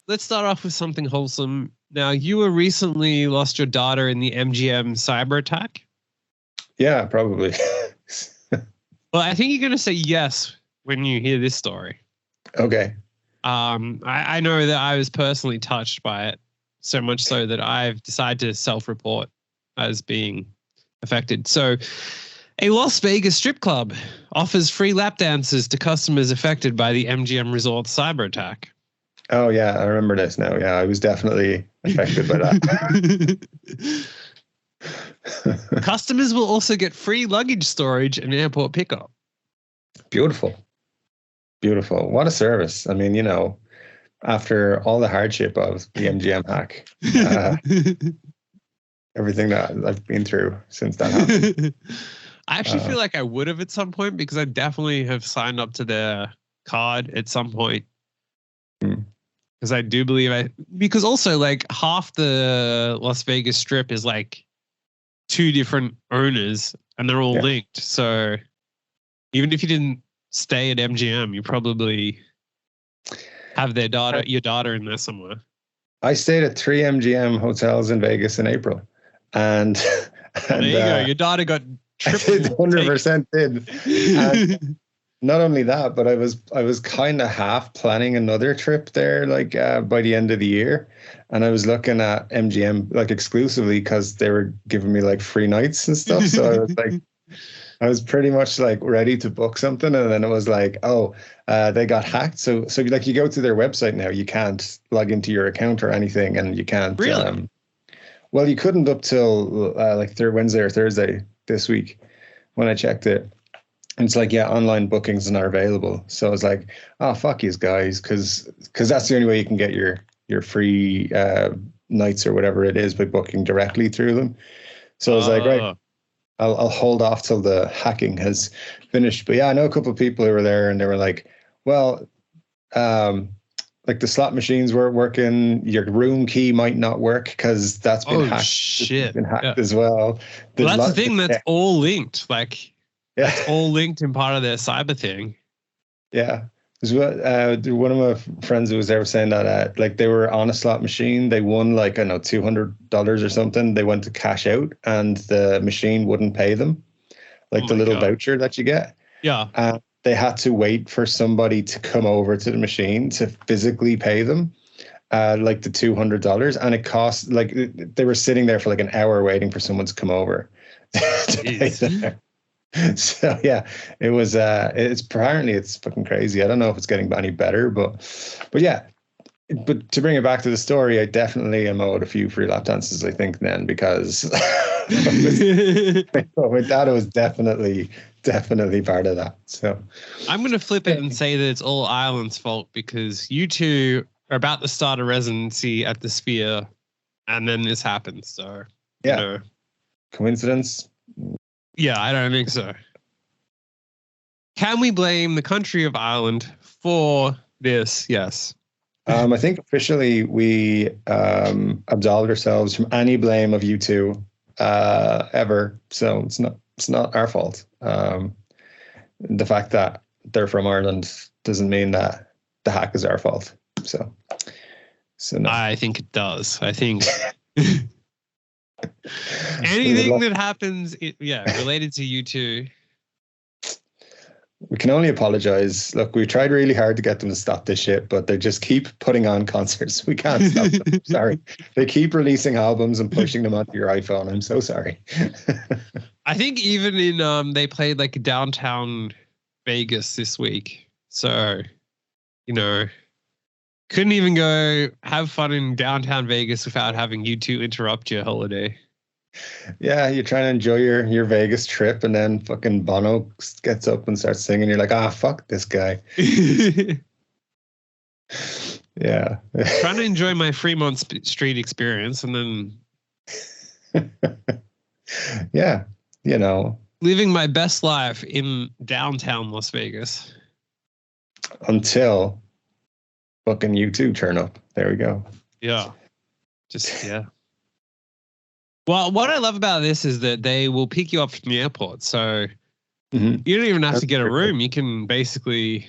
let's start off with something wholesome. Now, you were recently lost your daughter in the MGM cyberattack. Yeah, probably. Well, I think you're going to say yes when you hear this story. Okay. I know that I was personally touched by it, so much so that I've decided to self-report as being affected. So, a Las Vegas strip club offers free lap dances to customers affected by the MGM Resorts cyber attack. Oh, yeah, I remember this now. Yeah, I was definitely affected by that. Customers will also get free luggage storage and airport pickup. Beautiful. Beautiful. What a service. I mean, after all the hardship of the MGM hack, everything that I've been through since that happened. I actually feel like I would have at some point because I definitely have signed up to their card at some point. Because I do believe because also like half the Las Vegas Strip is like 2 different owners and they're all linked. So even if you didn't stay at MGM, you probably have your daughter in there somewhere. I stayed at 3 MGM hotels in Vegas in April. And there you go. Your daughter got triple. 100% did. And not only that, but I was kind of half planning another trip there, like by the end of the year, and I was looking at MGM like exclusively because they were giving me like free nights and stuff. So I was like, I was pretty much like ready to book something, and then it was like, they got hacked. So like you go to their website now, you can't log into your account or anything, and you can't. Really? Well, you couldn't up till like Wednesday or Thursday this week when I checked it. And it's like, online bookings are not available. So I was like, fuck you guys, because that's the only way you can get your free nights or whatever it is by booking directly through them. So I was like, right, I'll hold off till the hacking has finished. But yeah, I know a couple of people who were there and they were like, well, like the slot machines weren't working. Your room key might not work because that's been hacked. Shit. Been hacked as well. Well, that's the thing. That's all linked. Like, yeah, it's all linked in part of their cyber thing. Yeah. One of my friends who was there was saying that like they were on a slot machine. They won like, I don't know, $200 or something. They went to cash out and the machine wouldn't pay them. Like the little voucher that you get. Yeah. They had to wait for somebody to come over to the machine to physically pay them like the $200. And it cost, like they were sitting there for like an hour waiting for someone to come over to pay them. So yeah, it was it's fucking crazy. I don't know if it's getting any better, but yeah. But to bring it back to the story, I definitely am owed a few free lap dances, I think, then, because my dad was definitely part of that. So I'm going to flip it and say that it's all Ireland's fault because you two are about to start a residency at the Sphere and then this happens. So, yeah. Coincidence? Yeah, I don't think so. Can we blame the country of Ireland for this? Yes. I think officially we absolved ourselves from any blame of you two ever. So it's not our fault. The fact that they're from Ireland doesn't mean that the hack is our fault. So no. I think it does. I think anything that happens, related to you two. We can only apologize. Look, we tried really hard to get them to stop this shit, but they just keep putting on concerts. We can't stop them. Sorry. They keep releasing albums and pushing them onto your iPhone. I'm so sorry. I think even in they played like downtown Vegas this week. So, couldn't even go have fun in downtown Vegas without having you two interrupt your holiday. Yeah, you're trying to enjoy your Vegas trip, and then fucking Bono gets up and starts singing. You're like, fuck this guy. Yeah. Trying to enjoy my Fremont Street experience, and then yeah, living my best life in downtown Las Vegas until fucking you two turn up. There we go. Yeah. Yeah. Well, what I love about this is that they will pick you up from the airport. So you don't even have to get a room. You can basically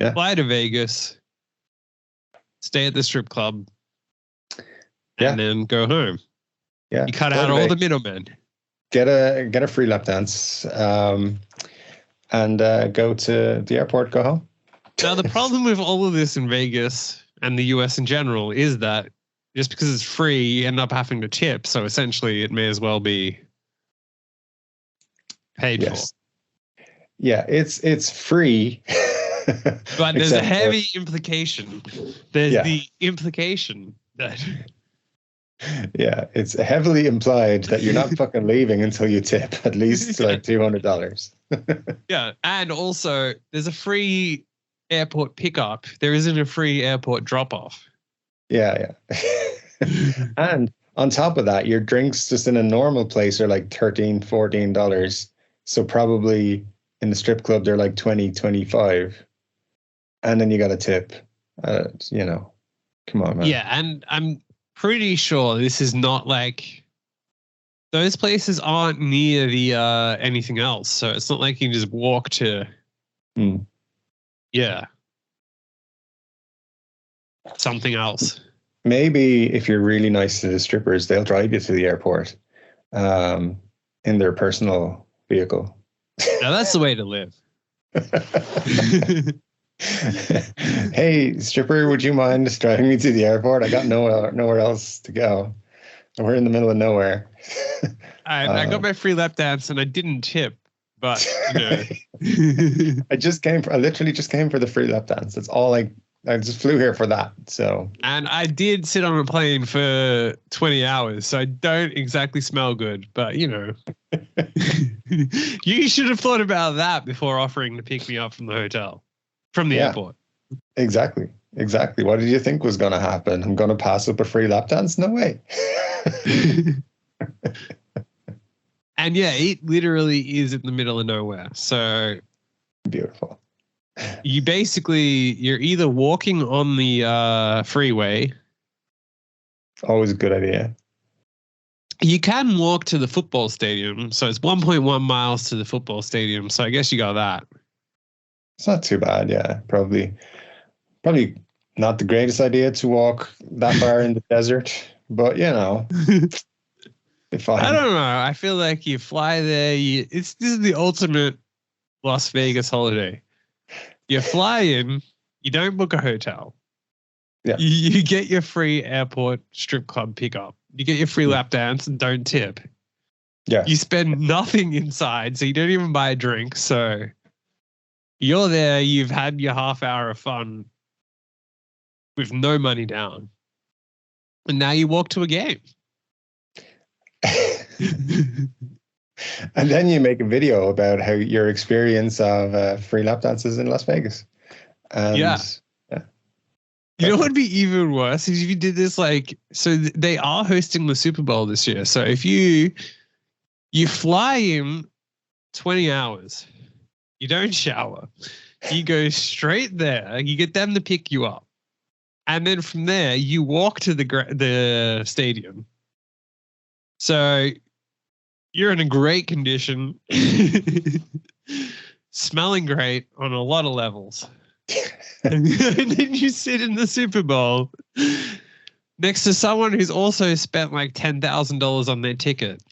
fly to Vegas, stay at the strip club, and then go home. Yeah, you cut out all the middlemen. Get a free lap dance, and go to the airport. Go home. Now the problem with all of this in Vegas and the US in general is that just because it's free, you end up having to tip. So essentially, it may as well be paid for. Yeah, it's free. But there's a heavy implication. There's the implication that... Yeah, it's heavily implied that you're not fucking leaving until you tip at least like $200. Yeah, and also there's a free airport pickup. There isn't a free airport drop-off. Yeah. And on top of that, your drinks just in a normal place are like $13, $14. So probably in the strip club, they're like 20, 25. And then you got a tip. Come on, man. Yeah, and I'm pretty sure this is not like those places aren't near the anything else. So it's not like you can just walk to something else. Maybe if you're really nice to the strippers, they'll drive you to the airport in their personal vehicle. Now that's the way to live. Hey, stripper, would you mind just driving me to the airport? I got nowhere else to go. We're in the middle of nowhere. I got my free lap dance and I didn't tip, but I literally just came for the free lap dance. That's all I just flew here for that. So, and I did sit on a plane for 20 hours, so I don't exactly smell good, but you should have thought about that before offering to pick me up from the hotel. From the airport. Exactly. What did you think was going to happen? I'm going to pass up a free lap dance? No way. And it literally is in the middle of nowhere. So beautiful. You're either walking on the freeway. Always a good idea. You can walk to the football stadium. So it's 1.1 miles to the football stadium. So I guess you got that. It's not too bad, yeah. Probably not the greatest idea to walk that far in the desert, but it's fine. I don't know. I feel like you fly there. This is the ultimate Las Vegas holiday. You fly in, you don't book a hotel. Yeah. You get your free airport strip club pickup. You get your free lap dance and don't tip. Yeah. You spend nothing inside, so you don't even buy a drink. So you're there, you've had your half hour of fun with no money down. And now you walk to a game. And then you make a video about how your experience of free lap dances in Las Vegas. And You know what would be even worse is if you did this they are hosting the Super Bowl this year. So if you fly in 20 hours, you don't shower. You go straight there. You get them to pick you up. And then from there, you walk to the stadium. So you're in a great condition, smelling great on a lot of levels. And then you sit in the Super Bowl next to someone who's also spent like $10,000 on their ticket.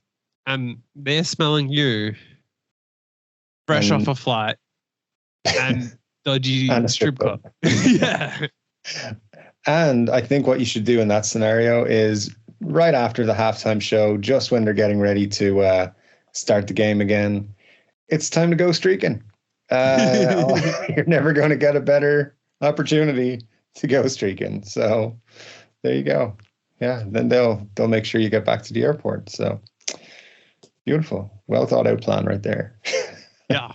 And they're smelling you fresh off a flight and dodgy and a strip club. Yeah. And I think what you should do in that scenario is right after the halftime show, just when they're getting ready to start the game again, it's time to go streaking. You're never going to get a better opportunity to go streaking. So there you go. Yeah. Then they'll make sure you get back to the airport. So beautiful. Well thought out plan right there. Yeah.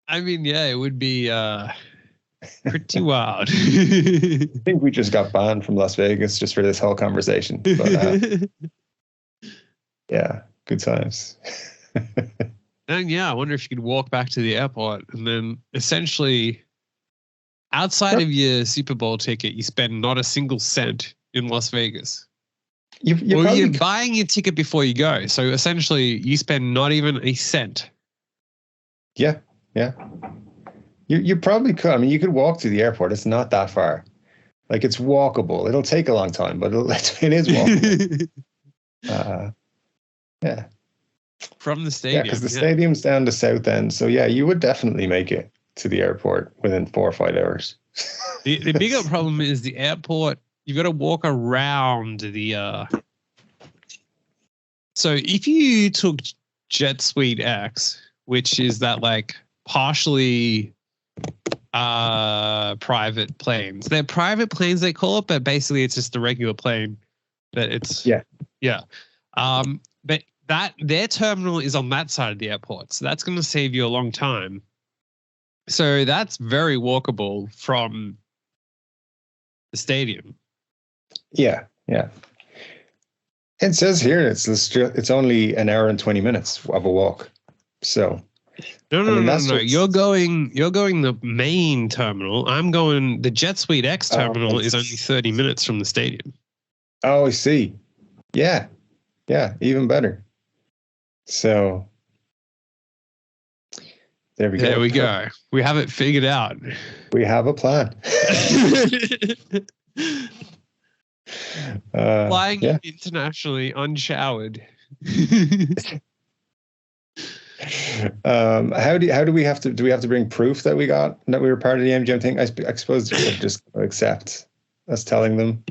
I mean, it would be pretty wild. I think we just got banned from Las Vegas just for this whole conversation. But yeah, good times. And I wonder if you could walk back to the airport and then essentially outside of your Super Bowl ticket, you spend not a single cent in Las Vegas. You're buying your ticket before you go. So essentially you spend not even a cent. Yeah. You probably could. I mean, you could walk to the airport. It's not that far. Like, it's walkable. It'll take a long time, but it is walkable. Yeah. From the stadium. Yeah, because the stadium's down the south end. So yeah, you would definitely make it to the airport within 4 or 5 hours. The bigger problem is the airport. You've got to walk around the. So if you took Jet Suite X, which is that like partially private planes. They're private planes, they call it, but basically it's just a regular plane. But it's yeah. But their terminal is on that side of the airport, so that's going to save you a long time. So that's very walkable from the stadium. Yeah. It says here it's only an hour and 20 minutes of a walk. So no. You're going the main terminal. I'm going the Jet Suite X terminal is only 30 minutes from the stadium. Oh, I see. Yeah, even better. So there we go. There we go. We have it figured out. We have a plan. Flying internationally unshowered. How do we have to? Do we have to bring proof that we were part of the MGM thing? I suppose we should just accept us telling them.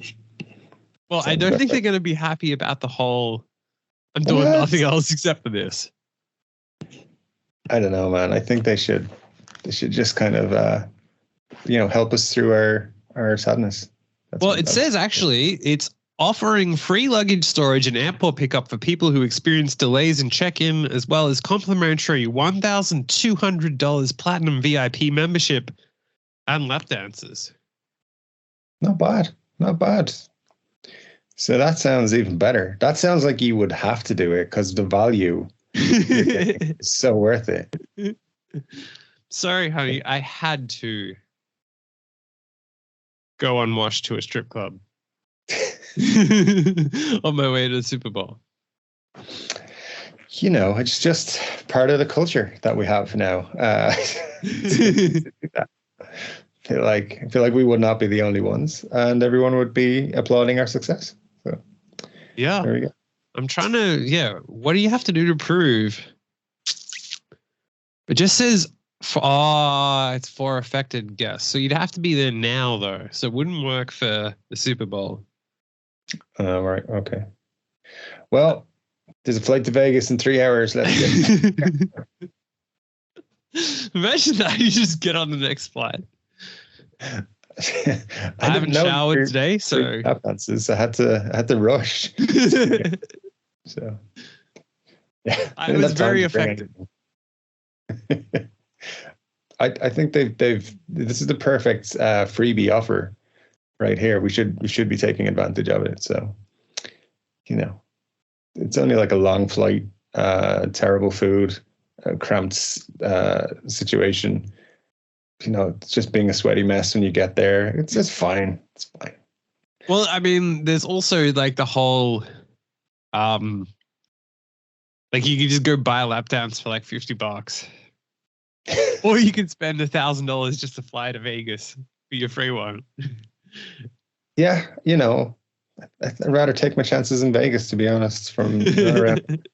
Well, I don't think they're going to be happy about the whole. I'm doing nothing else except for this. I don't know, man. I think they should just kind of help us through our sadness. It says actually it's offering free luggage storage and airport pickup for people who experience delays in check-in, as well as complimentary $1,200 platinum VIP membership and lap dances. Not bad. So that sounds even better. That sounds like you would have to do it because the value is so worth it. Sorry, honey. I had to go unwashed to a strip club on my way to the Super Bowl. It's just part of the culture that we have now. I feel like we would not be the only ones, and everyone would be applauding our success. So yeah, there we go. I'm trying to. Yeah, what do you have to do to prove? It just says it's for affected guests, so you'd have to be there now though. So it wouldn't work for the Super Bowl. Right. Okay. Well, there's a flight to Vegas in 3 hours. Let's get. Imagine that you just get on the next flight. I haven't showered today, so I had to rush. So yeah, I was very affected. I think they've this is the perfect freebie offer right here. We should be taking advantage of it. So it's only like a long flight, terrible food, cramped situation. It's just being a sweaty mess when you get there. It's fine. It's fine. Well, I mean, there's also like the whole, like you can just go buy a lap dance for like $50, or you can spend $1,000 just to fly to Vegas for your free one. Yeah, I'd rather take my chances in Vegas, to be honest. From around.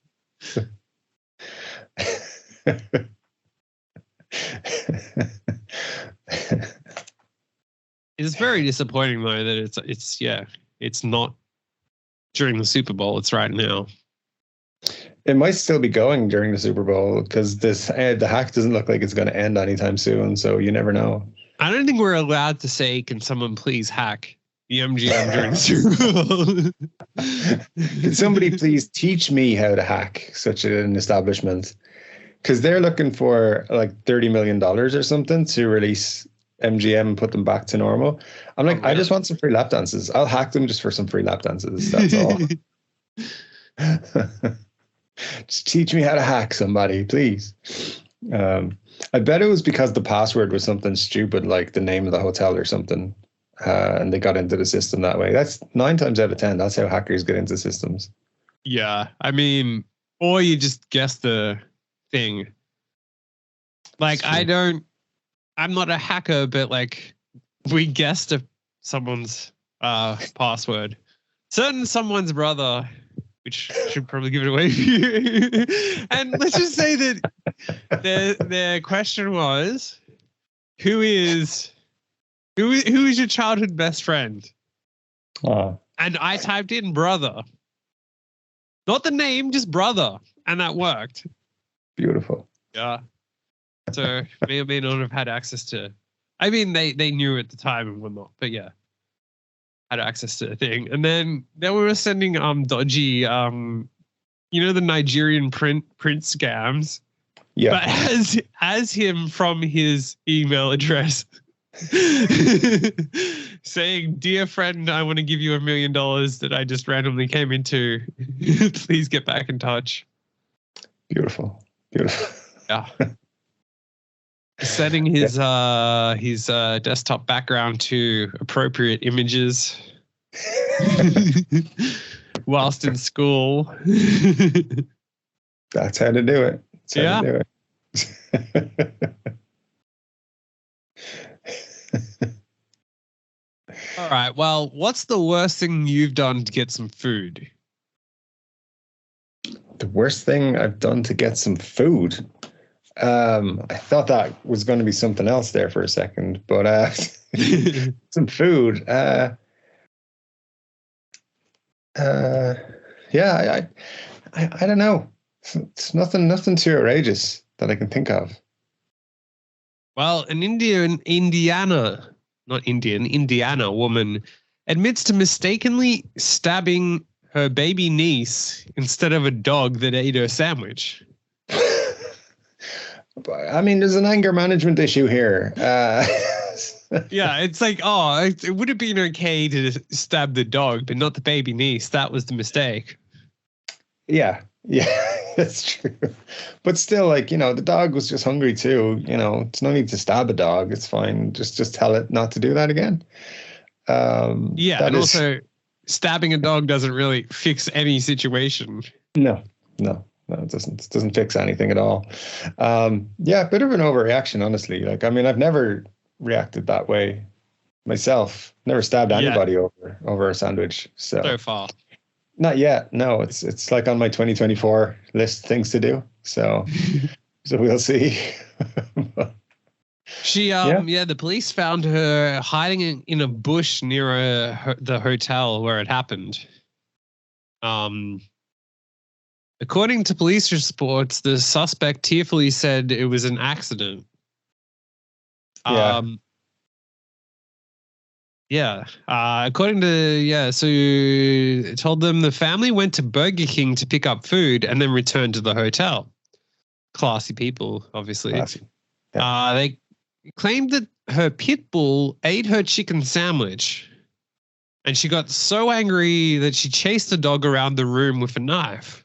It's very disappointing though that it's not during the Super Bowl. It's right now. It might still be going during the Super Bowl because the hack doesn't look like it's going to end anytime soon. So you never know. I don't think we're allowed to say, "Can someone please hack the MGM during the Super Bowl?" Can somebody please teach me how to hack such an establishment? Because they're looking for like $30 million or something to release MGM and put them back to normal. I'm like, I just want some free lap dances. I'll hack them just for some free lap dances. That's all. Just teach me how to hack somebody, please. I bet it was because the password was something stupid, like the name of the hotel or something. And they got into the system that way. That's 9 times out of 10. That's how hackers get into systems. Yeah. I mean, or you just guess the thing. Like, I don't I'm not a hacker, but like we guessed someone's password. Certain someone's brother, which should probably give it away for you. And let's just say that their question was, who is your childhood best friend? And I typed in brother. Not the name, just brother. And that worked. Beautiful. Yeah. So may or may not have had access to. I mean, they knew at the time and whatnot, but yeah, had access to the thing. And then we were sending dodgy, the Nigerian print scams. Yeah. But as him from his email address, saying, "Dear friend, I want to give you $1 million that I just randomly came into. Please get back in touch." Beautiful. Yeah. Setting his desktop background to appropriate images whilst in school. That's how to do it. Yeah. To do it. All right. Well, what's the worst thing you've done to get some food? The worst thing I've done to get some food. I thought that was going to be something else there for a second, but some food. Yeah, I don't know. It's nothing too outrageous that I can think of. Well, an Indiana woman admits to mistakenly stabbing her baby niece instead of a dog that ate her sandwich. I mean, there's an anger management issue here. Yeah, it's like, it would have been okay to stab the dog, but not the baby niece. That was the mistake. Yeah, that's true. But still, like, the dog was just hungry too. It's no need to stab a dog. It's fine. Just tell it not to do that again. And also stabbing a dog doesn't really fix any situation. No, it doesn't. It doesn't fix anything at all. A bit of an overreaction, honestly. Like, I mean, I've never reacted that way myself. Never stabbed anybody over a sandwich. So far. Not yet. No, it's like on my 2024 list things to do. So we'll see. She the police found her hiding in a bush near the hotel where it happened. According to police reports, the suspect tearfully said it was an accident. According to, so it told them the family went to Burger King to pick up food and then returned to the hotel. Classy people, obviously. Classy. Yeah. They claimed that her pit bull ate her chicken sandwich and she got so angry that she chased the dog around the room with a knife.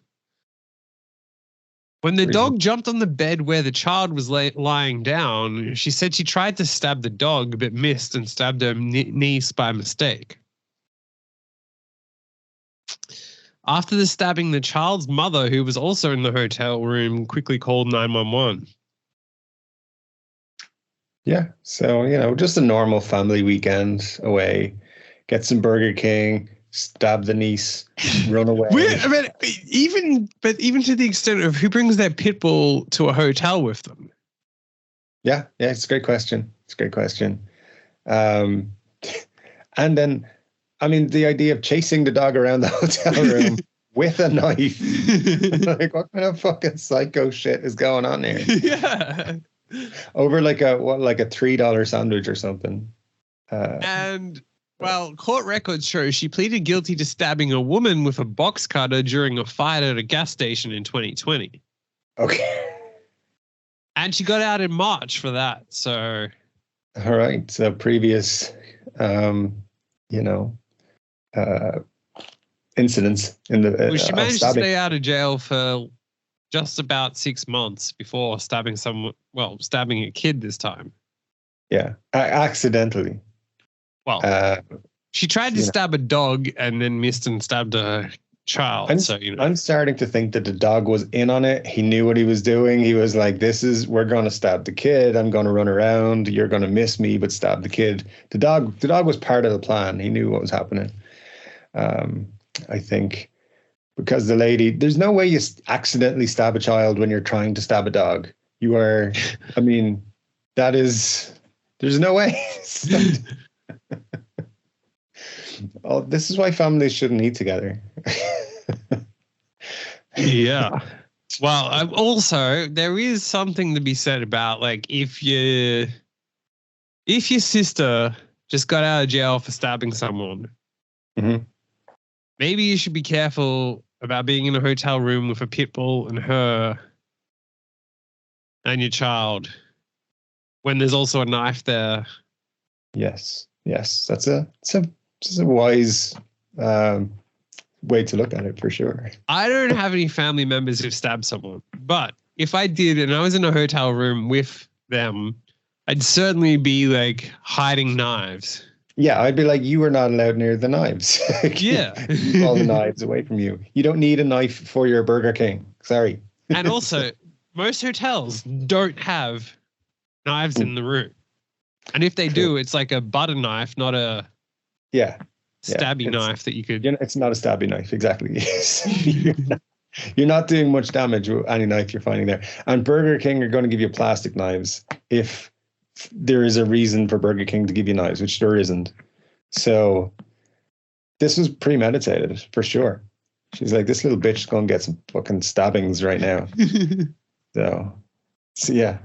When the dog jumped on the bed where the child was lying down, she said she tried to stab the dog but missed and stabbed her niece by mistake. After the stabbing, the child's mother, who was also in the hotel room, quickly called 911. Yeah, so, just a normal family weekend away, get some Burger King, stab the niece, run away. Even to the extent of who brings their pit bull to a hotel with them. Yeah, it's a great question. And then, I mean, the idea of chasing the dog around the hotel room with a knife. Like, what kind of fucking psycho shit is going on here? Yeah. Over like a $3 sandwich or something. Court records show she pleaded guilty to stabbing a woman with a box cutter during a fight at a gas station in 2020. Okay. And she got out in March for that. So. All right. So previous, incidents in the. She managed to stay out of jail for just about 6 months before stabbing a kid this time. Yeah, accidentally. Well, she tried to stab a dog and then missed and stabbed a child. I'm starting to think that the dog was in on it. He knew what he was doing. He was like, we're going to stab the kid. I'm going to run around. You're going to miss me, but stab the kid. The dog was part of the plan. He knew what was happening. I think because the lady, there's no way you accidentally stab a child when you're trying to stab a dog. You are, I mean, there's no way. Oh, this is why families shouldn't eat together. Yeah. Well, also there is something to be said about like if your sister just got out of jail for stabbing someone, maybe you should be careful about being in a hotel room with a pit bull and her and your child when there's also a knife there. Yes. That's a wise way to look at it for sure. I don't have any family members who've stabbed someone, but if I did and I was in a hotel room with them, I'd certainly be like hiding knives. Yeah, I'd be like, you are not allowed near the knives. Yeah. Keep all the knives away from you. You don't need a knife for your Burger King. Sorry. And also, most hotels don't have knives in the room. And if they do, it's like a butter knife, not a stabby knife that you could... It's not a stabby knife, exactly. You're not doing much damage with any knife you're finding there. And Burger King are going to give you plastic knives if there is a reason for Burger King to give you knives, which there isn't. So this was premeditated, for sure. She's like, this little bitch is going to get some fucking stabbings right now. So yeah.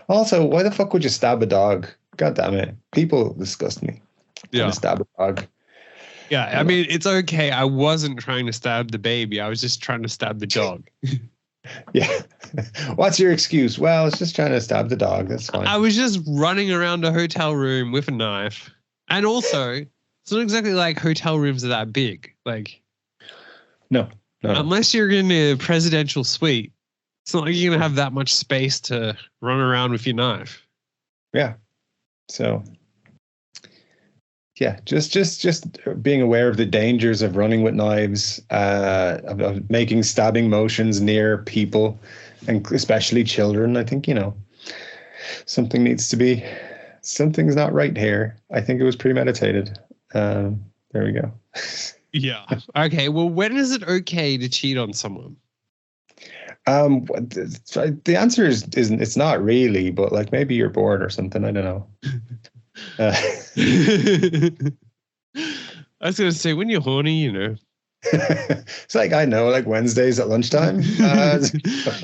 Also, why the fuck would you stab a dog? God damn it. People disgust me. Yeah. Stab a dog. Yeah, I mean, it's okay. I wasn't trying to stab the baby. I was just trying to stab the dog. Yeah. What's your excuse? Well, it's just trying to stab the dog. That's fine. I was just running around a hotel room with a knife. And also, it's not exactly like hotel rooms are that big. Like, no. Unless you're in a presidential suite, it's not like you're going to have that much space to run around with your knife. Yeah. So, yeah, just being aware of the dangers of running with knives, of making stabbing motions near people, and especially children. I think, something's not right here. I think it was premeditated. There we go. Yeah. Okay. Well, when is it okay to cheat on someone? The answer isn't. It's not really, but like maybe you're bored or something. I don't know. I was gonna say when you're horny, It's like I know, like Wednesdays at lunchtime.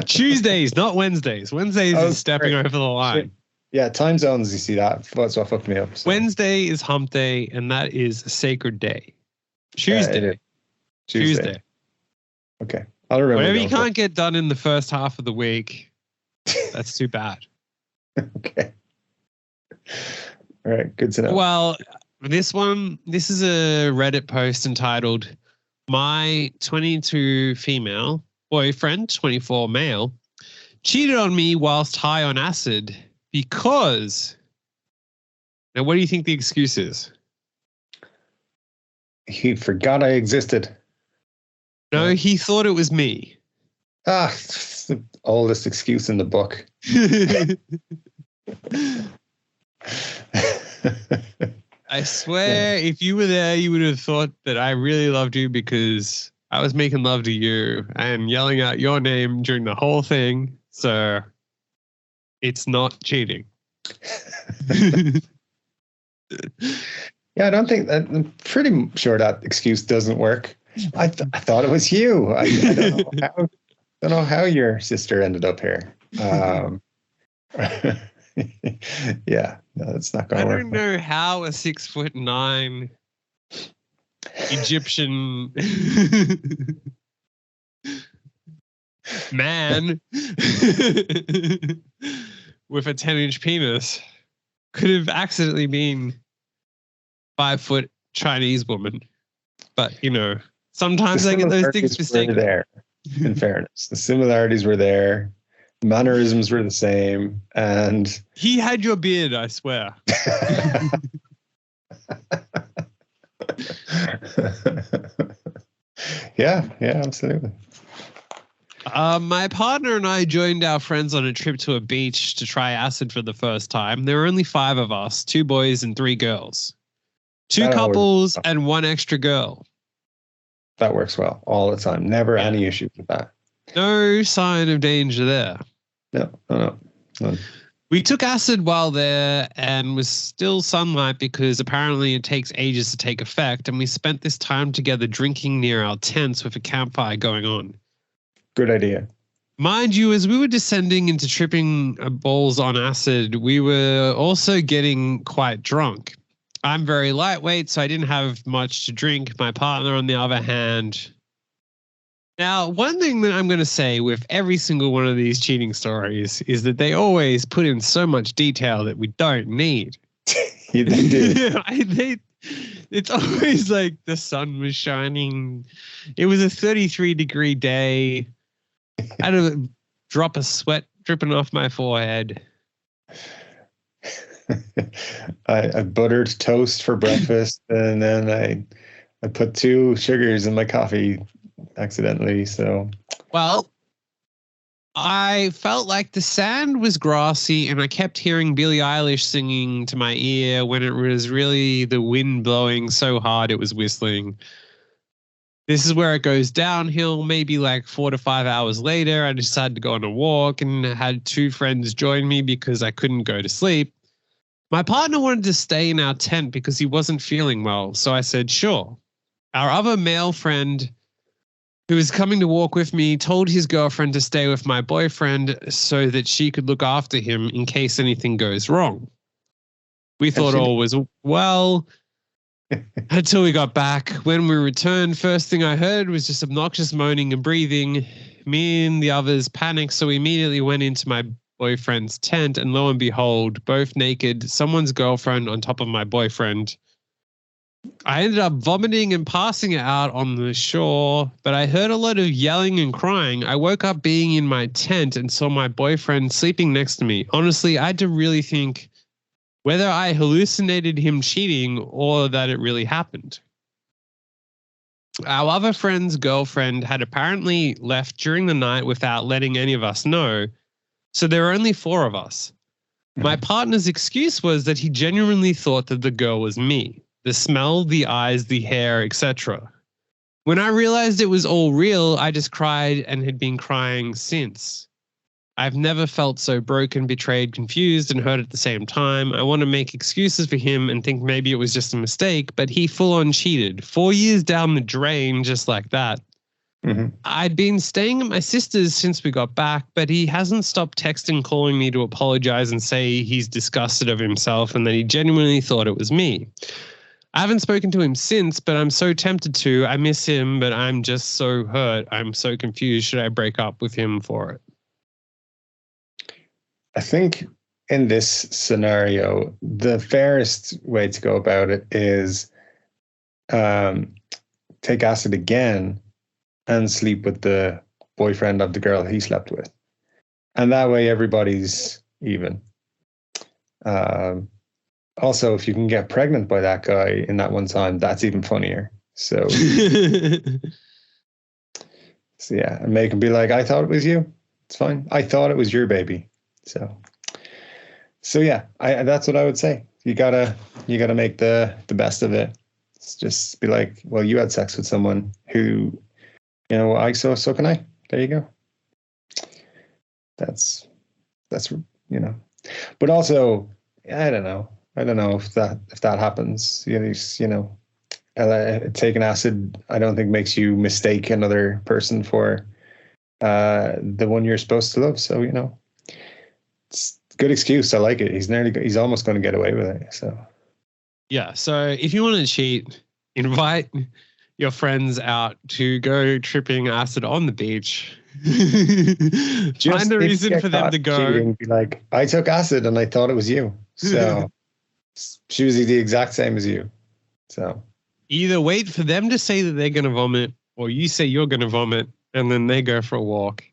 Tuesdays, not Wednesdays. Wednesdays is stepping over the line. Yeah, time zones. You see that? That's what fucked me up. So. Wednesday is hump day, and that is a sacred day. Tuesday. Okay. I'll remember. Whatever you can't get done in the first half of the week, that's too bad. Okay. All right. Good to know. Well, this is a Reddit post entitled, "My 22 female boyfriend, 24 male, cheated on me whilst high on acid because..." Now, what do you think the excuse is? He forgot I existed. No, he thought it was me. It's the oldest excuse in the book. I swear, if you were there, you would have thought that I really loved you because I was making love to you and yelling out your name during the whole thing. So it's not cheating. Yeah, I don't think that. I'm pretty sure that excuse doesn't work. I thought it was you. I don't know how your sister ended up here. Yeah, no, that's not going to work. I don't know how a 6'9" Egyptian man with a 10-inch penis could have accidentally been 5-foot Chinese woman. But, sometimes I get those things mistaken. There, in fairness, the similarities were there. The mannerisms were the same, and he had your beard, I swear. Yeah, absolutely. My partner and I joined our friends on a trip to a beach to try acid for the first time. There were only 5 of us, 2 boys and 3 girls. 2 couples and 1 extra girl. That works well all the time. Never any issues with that. No sign of danger there. No. We took acid while there and was still sunlight because apparently it takes ages to take effect. And we spent this time together drinking near our tents with a campfire going on. Good idea. Mind you, as we were descending into tripping balls on acid, we were also getting quite drunk. I'm very lightweight, so I didn't have much to drink. My partner, on the other hand. Now, one thing that I'm going to say with every single one of these cheating stories is that they always put in so much detail that we don't need. They do. It's always like the sun was shining. It was a 33-degree day. I had a drop of sweat dripping off my forehead. I buttered toast for breakfast, and then I put 2 sugars in my coffee accidentally. So, well, I felt like the sand was grassy, and I kept hearing Billie Eilish singing to my ear when it was really the wind blowing so hard it was whistling. This is where it goes downhill. Maybe like 4 to 5 hours later, I decided to go on a walk and had 2 friends join me because I couldn't go to sleep. My partner wanted to stay in our tent because he wasn't feeling well, so I said, sure. Our other male friend who was coming to walk with me told his girlfriend to stay with my boyfriend so that she could look after him in case anything goes wrong. We thought all was well until we got back. When we returned, first thing I heard was just obnoxious moaning and breathing. Me and the others panicked, so we immediately went into my boyfriend's tent, and lo and behold, both naked, someone's girlfriend on top of my boyfriend. I ended up vomiting and passing out on the shore, but I heard a lot of yelling and crying. I woke up being in my tent and saw my boyfriend sleeping next to me. Honestly, I had to really think whether I hallucinated him cheating or that it really happened. Our other friend's girlfriend had apparently left during the night without letting any of us know, so there were only 4 of us. My partner's excuse was that he genuinely thought that the girl was me. The smell, the eyes, the hair, etc. When I realized it was all real, I just cried and had been crying since. I've never felt so broken, betrayed, confused, and hurt at the same time. I want to make excuses for him and think maybe it was just a mistake, but he full on cheated. 4 years down the drain, just like that. I'd been staying at my sister's since we got back, but he hasn't stopped texting, calling me to apologize and say he's disgusted of himself and that he genuinely thought it was me. I haven't spoken to him since, but I'm so tempted to. I miss him, but I'm just so hurt. I'm so confused. Should I break up with him for it? I think in this scenario, the fairest way to go about it is take acid again and sleep with the boyfriend of the girl he slept with. And that way everybody's even. Also, if you can get pregnant by that guy in that one time, that's even funnier. So, yeah, and make him be like, I thought it was you. It's fine. I thought it was your baby. So yeah, that's what I would say. You gotta make the best of it. It's just be like, well, you had sex with someone who, so can I. There you go. That's but also, I don't know if that happens. Taking acid, I don't think makes you mistake another person for the one you're supposed to love. So it's a good excuse. I like it. He's almost going to get away with it. So yeah. So if you want to cheat, invite your friends out to go tripping acid on the beach. Find a reason for them to go. And be like, I took acid and I thought it was you. So she was the exact same as you. So either wait for them to say that they're going to vomit, or you say you're going to vomit, and then they go for a walk.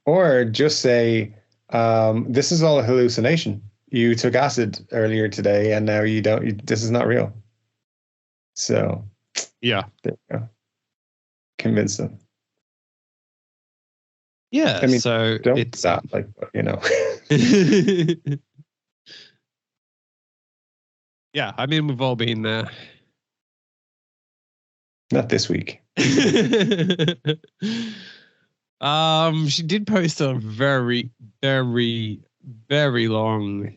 Or just say, this is all a hallucination. You took acid earlier today and now you don't. This is not real. So yeah. There you go. convince them. Yeah, I mean, so don't it's that, like, you know. Yeah, I mean, we've all been there. Not this week. She did post a very, very, very long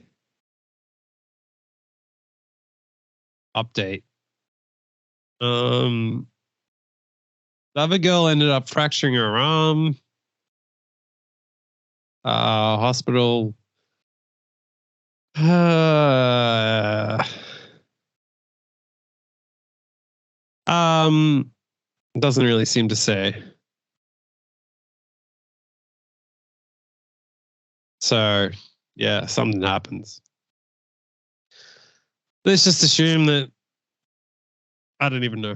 update. The other girl ended up fracturing her arm. Hospital. Doesn't really seem to say. So, yeah, something happens. Let's just assume that I don't even know.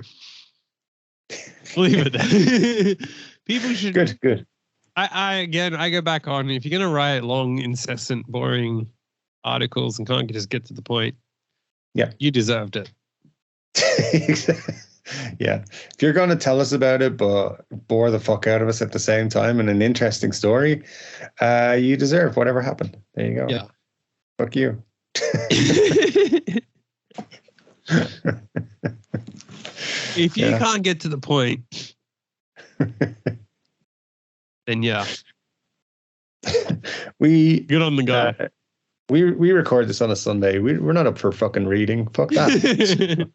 Leave it. People should. Good. I go back on. If you're gonna write long, incessant, boring articles and can't just get to the point, yeah, you deserved it. Yeah, if you're going to tell us about it but bore the fuck out of us at the same time in an interesting story, you deserve whatever happened. There you go. Yeah. Fuck you. If you can't get to the point, then yeah. We get on the go. We record this on a Sunday. We're not up for fucking reading. Fuck that.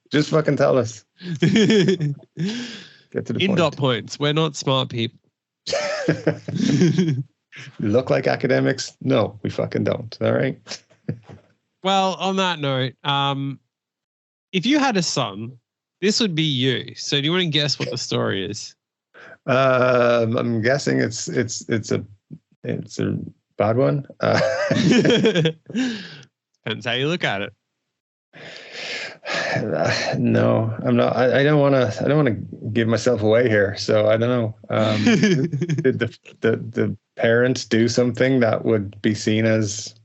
Just fucking tell us. Get to the point. Dot points. We're not smart people. Look like academics? No, we fucking don't. All right. Well, on that note, if you had a son, this would be you. So do you want to guess what the story is? I'm guessing it's a bad one. Depends how you look at it. No, I'm not. I don't want to give myself away here. So I don't know. Did the parents do something that would be seen as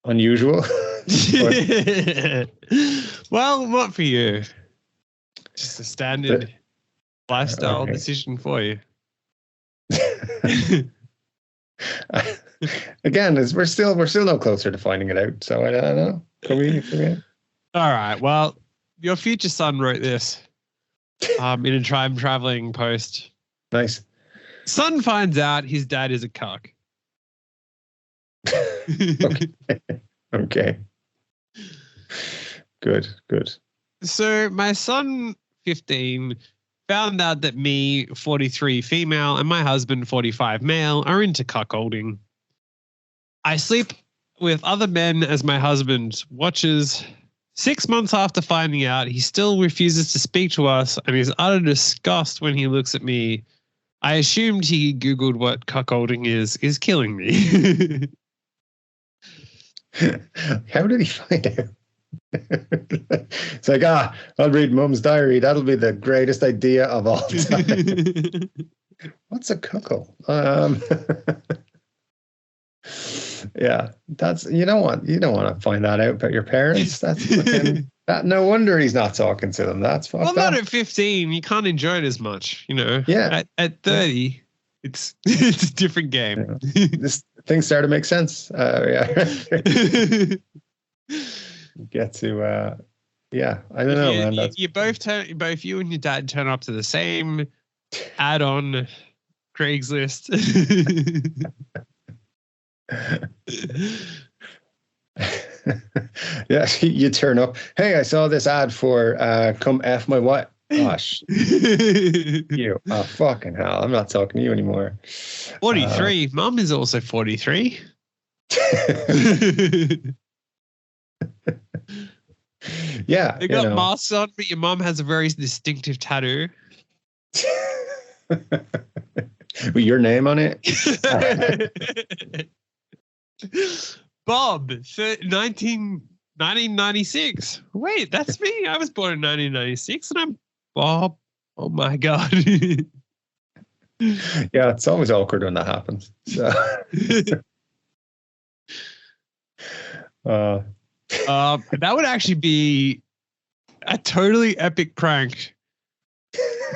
unusual? Well, what for you? Just a standard lifestyle decision for you. Again, we're still no closer to finding it out. So I don't know. Can we? All right. Well, your future son wrote this in a time traveling post. Nice. Son finds out his dad is a cuck. Okay. Good. So my son, 15, found out that me, 43 female, and my husband, 45 male, are into cuckolding. I sleep with other men as my husband watches. 6 months after finding out, he still refuses to speak to us and is utter disgust when he looks at me. I assumed he Googled what cuckolding is killing me. How did he find out? It's like, I'll read Mum's diary. That'll be the greatest idea of all time. What's a cuckold? Yeah, that's you don't want to find that out about your parents. That's fucking, no wonder he's not talking to them. That's fucked up. Not at 15. You can't enjoy it as much, you know. Yeah. At 30, it's a different game. Yeah. This things start to make sense. Get to I don't know, man. Both you and your dad turn up to the same add-on Craigslist. Yeah, you turn up. Hey, I saw this ad for come F my wife. Gosh. You. Oh, fucking hell. I'm not talking to you anymore. 43. Mum is also 43. Yeah. They got masks on, but your mum has a very distinctive tattoo. With your name on it? Bob, 1996. Wait, that's me. I was born in 1996 and I'm Bob. Oh my God. Yeah, it's always awkward when that happens. So. That would actually be a totally epic prank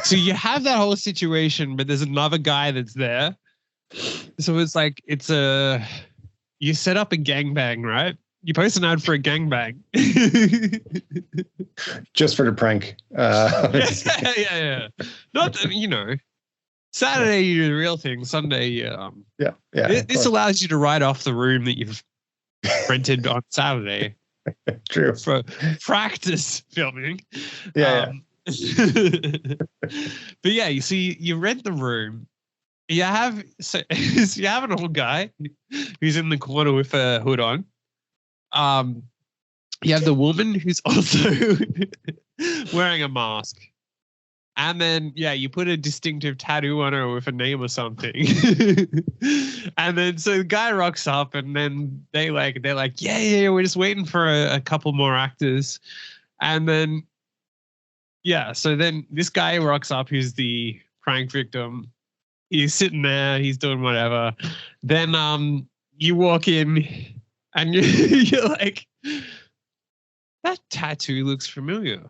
So you have that whole situation, but there's another guy that's there. So it's like, you set up a gangbang, right? You post an ad for a gangbang. Just for the prank. Yeah. Not, Saturday you do the real thing. Sunday, yeah. This allows you to write off the room that you've rented on Saturday. True. For practice filming. Yeah. But yeah, you see, you rent the room. You have an old guy who's in the corner with a hood on. You have the woman who's also wearing a mask. And then, you put a distinctive tattoo on her with a name or something. And then, so the guy rocks up, and then they're like, yeah, we're just waiting for a couple more actors. And then, so then this guy rocks up, who's the prank victim. He's sitting there, he's doing whatever. Then, you walk in, and you're like, that tattoo looks familiar.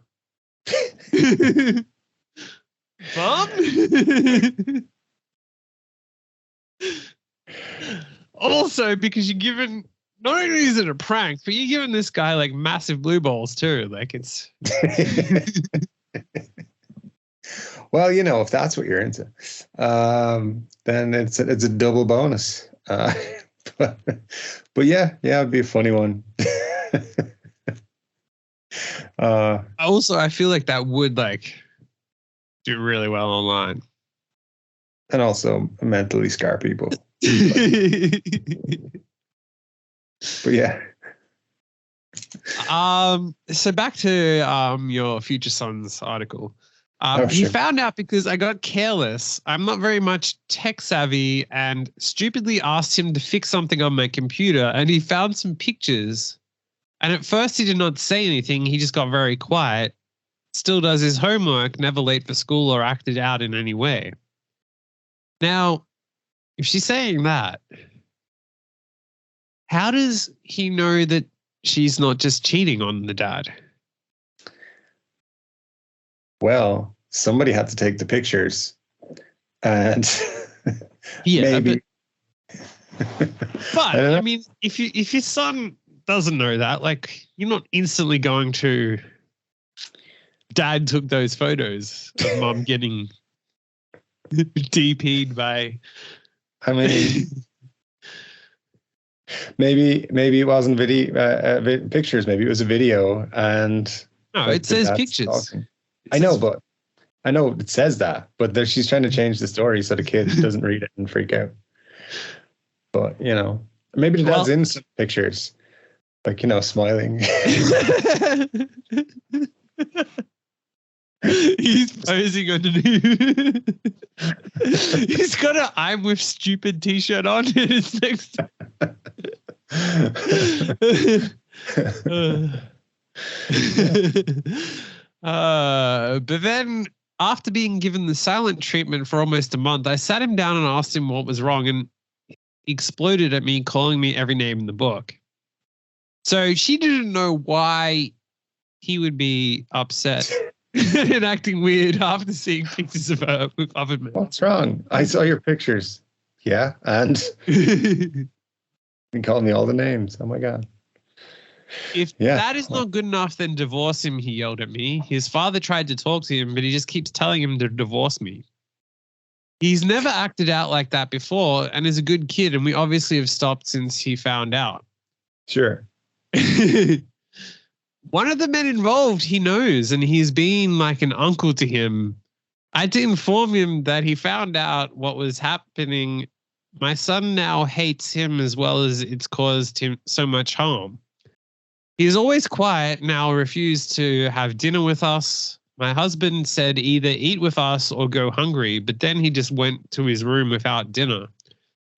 Mom? Also, because you're given, not only is it a prank, but you're giving this guy like massive blue balls too. Like it's. Well, if that's what you're into, then it's a double bonus. But yeah, it'd be a funny one. Also, I feel like that would do really well online. And also mentally scar people. But yeah. So back to your future son's article. He found out because I got careless. I'm not very much tech savvy and stupidly asked him to fix something on my computer, and he found some pictures. And at first he did not say anything. He just got very quiet. Still does his homework, never late for school or acted out in any way. Now, if she's saying that, how does he know that she's not just cheating on the dad? Well, somebody had to take the pictures, and maybe. But I mean, if your son doesn't know that, you're not instantly going to. Dad took those photos of mom getting DP'd by. I mean, maybe it wasn't video pictures. Maybe it was a video, and no, it says pictures. Talking. I know it says that, but she's trying to change the story so the kid doesn't read it and freak out. But maybe the dad's in some pictures, smiling. He's posing underneath. He's got an "I'm with stupid" t-shirt on, and it's next. But then, after being given the silent treatment for almost a month, I sat him down and asked him what was wrong, and he exploded at me, calling me every name in the book. So she didn't know why he would be upset and acting weird after seeing pictures of her with other men. What's wrong? I saw your pictures. Yeah, and you called me all the names. Oh my God. If that is not good enough, then divorce him, he yelled at me. His father tried to talk to him, but he just keeps telling him to divorce me. He's never acted out like that before and is a good kid, and we obviously have stopped since he found out. Sure. One of the men involved, he knows, and he's been like an uncle to him. I had to inform him that he found out what was happening. My son now hates him as well as it's caused him so much harm. He's always quiet, now refused to have dinner with us. My husband said either eat with us or go hungry, but then he just went to his room without dinner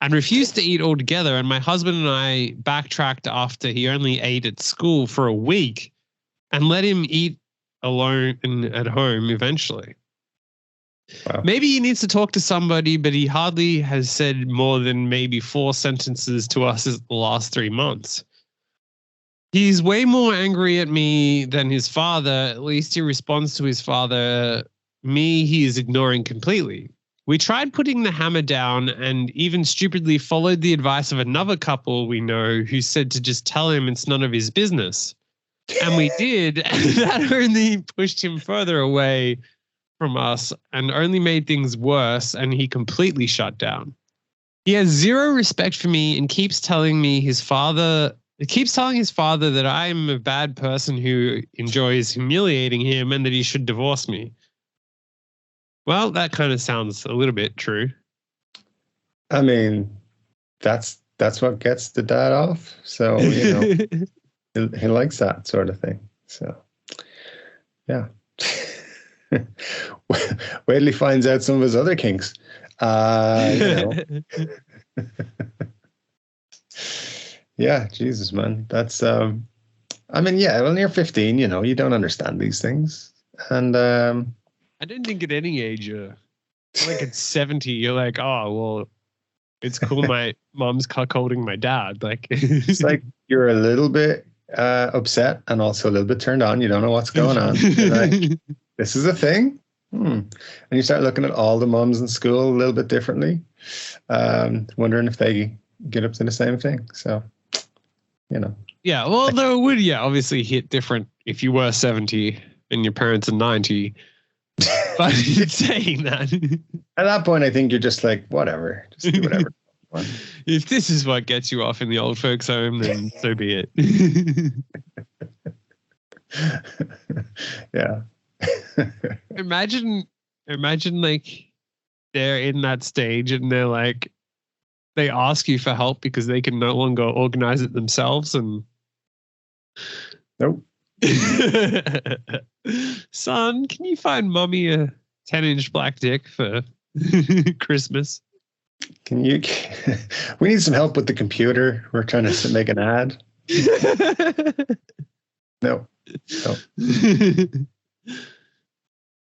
and refused to eat altogether. And my husband and I backtracked after he only ate at school for a week and let him eat alone at home eventually. Wow. Maybe he needs to talk to somebody, but he hardly has said more than maybe 4 sentences to us in the last 3 months. He's way more angry at me than his father. At least he responds to his father me, he is ignoring completely. We tried putting the hammer down and even stupidly followed the advice of another couple we know who said to just tell him it's none of his business. And we did, and that only pushed him further away from us and only made things worse, and he completely shut down. He has zero respect for me and keeps telling his father that I'm a bad person who enjoys humiliating him and that he should divorce me. Well, that kind of sounds a little bit true. I mean, that's what gets the dad off. So, he likes that sort of thing. So, yeah. Wait till he finds out some of his other kinks. Yeah, Jesus, man. That's, when you're 15, you don't understand these things. And, I didn't think at any age, like at 70, you're like, oh, well, it's cool. My mom's cuckolding my dad. Like, it's like you're a little bit upset and also a little bit turned on. You don't know what's going on. You're like, this is a thing. And you start looking at all the moms in school a little bit differently, wondering if they get up to the same thing. So, Yeah, well, though it would, obviously hit different if you were 70 and your parents are 90. But saying that, at that point, I think you're just like, whatever, just do whatever. If this is what gets you off in the old folks' home, then so be it. Yeah. Imagine like they're in that stage and they're like, they ask you for help because they can no longer organize it themselves, and nope. Son, can you find mommy a 10-inch black dick for Christmas? We need some help with the computer. We're trying to make an ad. No.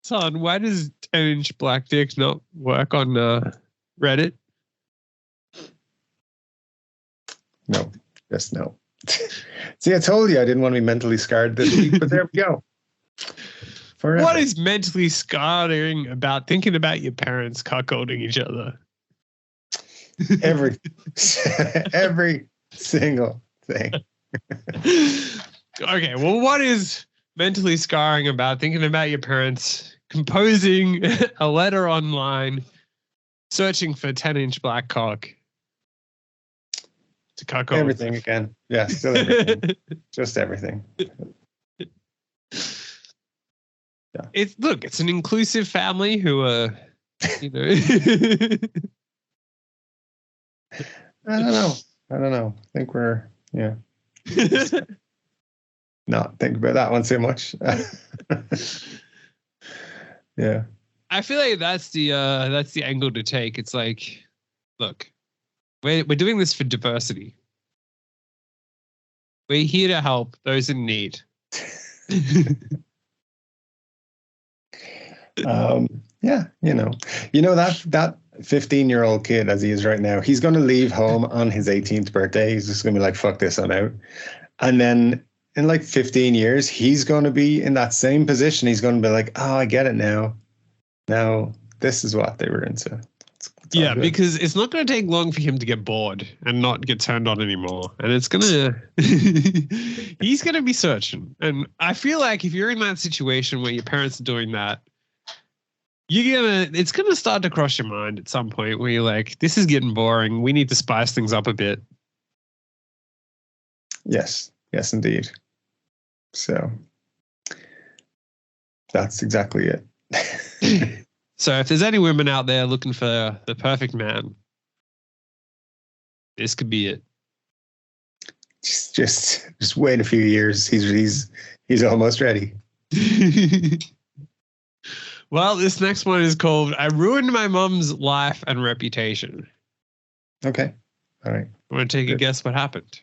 Son, why does 10-inch black dick not work on Reddit? No, just no. See, I told you I didn't want to be mentally scarred this week, but there we go. Forever. What is mentally scarring about thinking about your parents cuckolding each other? Every single thing. Okay, well, what is mentally scarring about thinking about your parents composing a letter online, searching for 10-inch black cock to cuckold? Everything again. Yeah, still everything. Just everything. Yeah. It's an inclusive family who are, I don't know. I think we're, not think about that one too much. Yeah. I feel like that's the angle to take. It's like, look, we're doing this for diversity. We're here to help those in need. Yeah, that 15-year-old kid as he is right now, he's going to leave home on his 18th birthday. He's just going to be like, fuck this, I'm out. And then in like 15 years, he's going to be in that same position. He's going to be like, oh, I get it now. Now this is what they were into. It's yeah, because it's not going to take long for him to get bored and not get turned on anymore. And it's going to, he's going to be searching. And I feel like if you're in that situation where your parents are doing that, it's going to start to cross your mind at some point where you're like, this is getting boring. We need to spice things up a bit. Yes, indeed. So that's exactly it. So if there's any women out there looking for the perfect man, this could be it. Just wait a few years. He's almost ready. Well, this next one is called "I Ruined My Mom's Life and Reputation." Okay. All right. Want to take a guess what happened?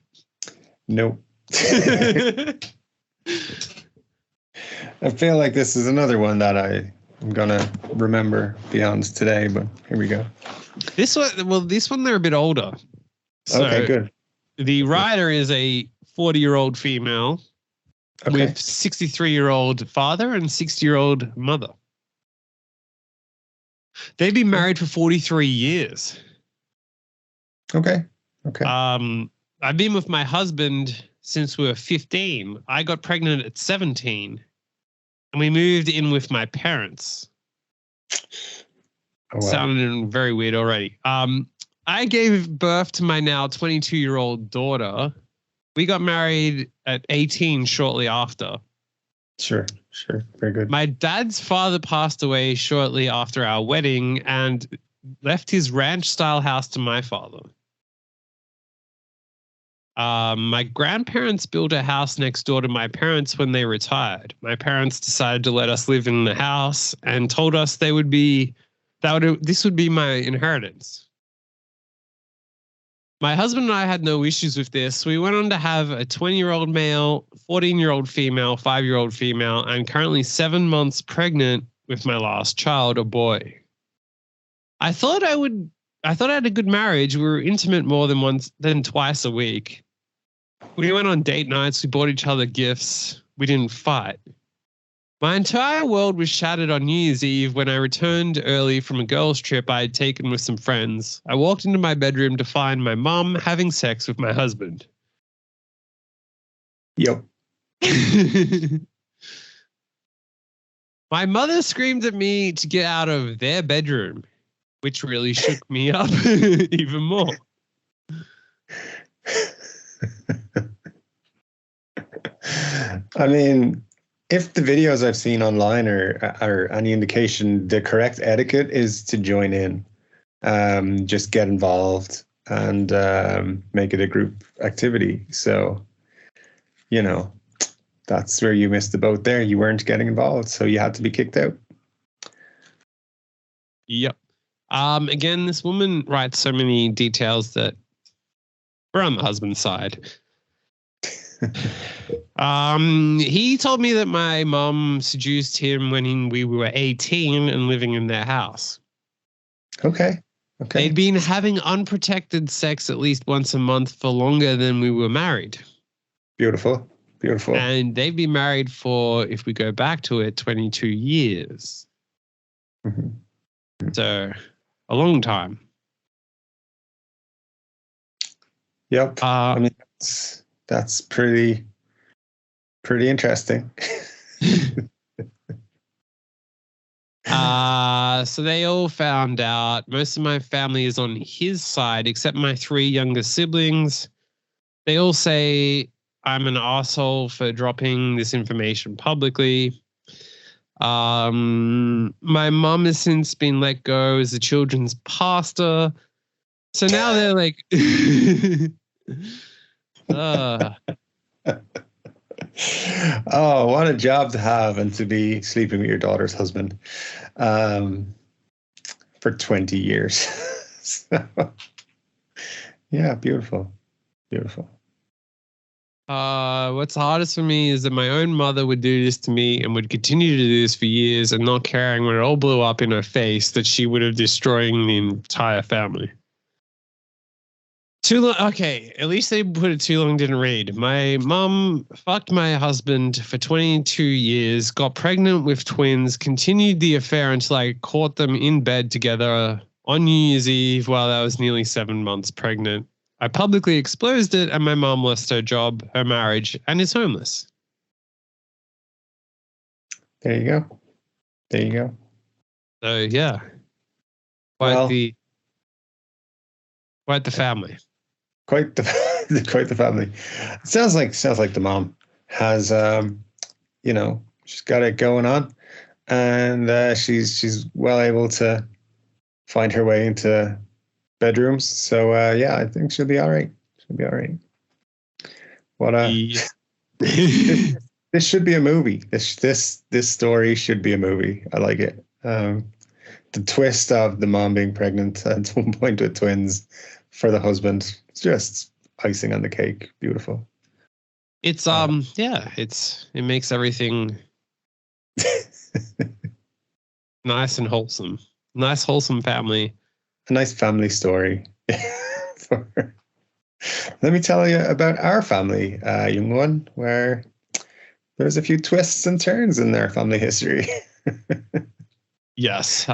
Nope. I feel like this is another one that I'm gonna remember beyond today, but here we go. This one they're a bit older. So okay, good. The writer is a 40-year-old female with 63-year-old father and 60-year-old mother. They've been married for 43 years. Okay. I've been with my husband since we were 15. I got pregnant at 17, and we moved in with my parents. Oh, wow. Sounded very weird already. I gave birth to my now 22-year-old daughter. We got married at 18 shortly after. Sure. Very good. My dad's father passed away shortly after our wedding and left his ranch-style house to my father. My grandparents built a house next door to my parents when they retired. My parents decided to let us live in the house and told us this would be my inheritance. My husband and I had no issues with this. We went on to have a 20-year-old male, 14-year-old female, 5-year-old female, and currently 7 months pregnant with my last child, a boy. I thought I had a good marriage. We were intimate more than twice a week. We went on date nights. We bought each other gifts. We didn't fight. My entire world was shattered on New Year's Eve when I returned early from a girls' trip I had taken with some friends. I walked into my bedroom to find my mum having sex with my husband. Yep. My mother screamed at me to get out of their bedroom, which really shook me up even more. I mean, if the videos I've seen online are any indication, the correct etiquette is to join in, just get involved and make it a group activity. So, that's where you missed the boat there. You weren't getting involved, so you had to be kicked out. Yep. Again, this woman writes so many details that we're on the husband's side. He told me that my mom seduced him when we were 18 and living in their house. Okay. They'd been having unprotected sex at least once a month for longer than we were married. Beautiful. And they've been married for, if we go back to it, 22 years. Mm-hmm. So a long time. Yep. I mean, that's pretty interesting. So they all found out. Most of my family is on his side, except my 3 younger siblings. They all say I'm an asshole for dropping this information publicly. My mom has since been let go as a children's pastor. So now they're like, oh, what a job to have, and to be sleeping with your daughter's husband for 20 years. So, yeah, beautiful. What's hardest for me is that my own mother would do this to me and would continue to do this for years, and not caring when it all blew up in her face that she would have destroyed the entire family. Too long. Okay, at least they put it too long, didn't read. My mom fucked my husband for 22 years, got pregnant with twins, continued the affair until I caught them in bed together on New Year's Eve while I was nearly 7 months pregnant. I publicly exposed it, and my mom lost her job, her marriage, and is homeless. There you go. So yeah, quite the family. Quite the family. It sounds like the mom has she's got it going on, and she's well able to find her way into bedrooms. So yeah, I think she'll be all right. What this should be a movie. This story should be a movie. I like it. The twist of the mom being pregnant at one point with twins for the husband, it's just icing on the cake. Beautiful. It's it makes everything nice and wholesome. Nice wholesome family. A nice family story. Let me tell you about our family, young one, where there's a few twists and turns in their family history. Yes.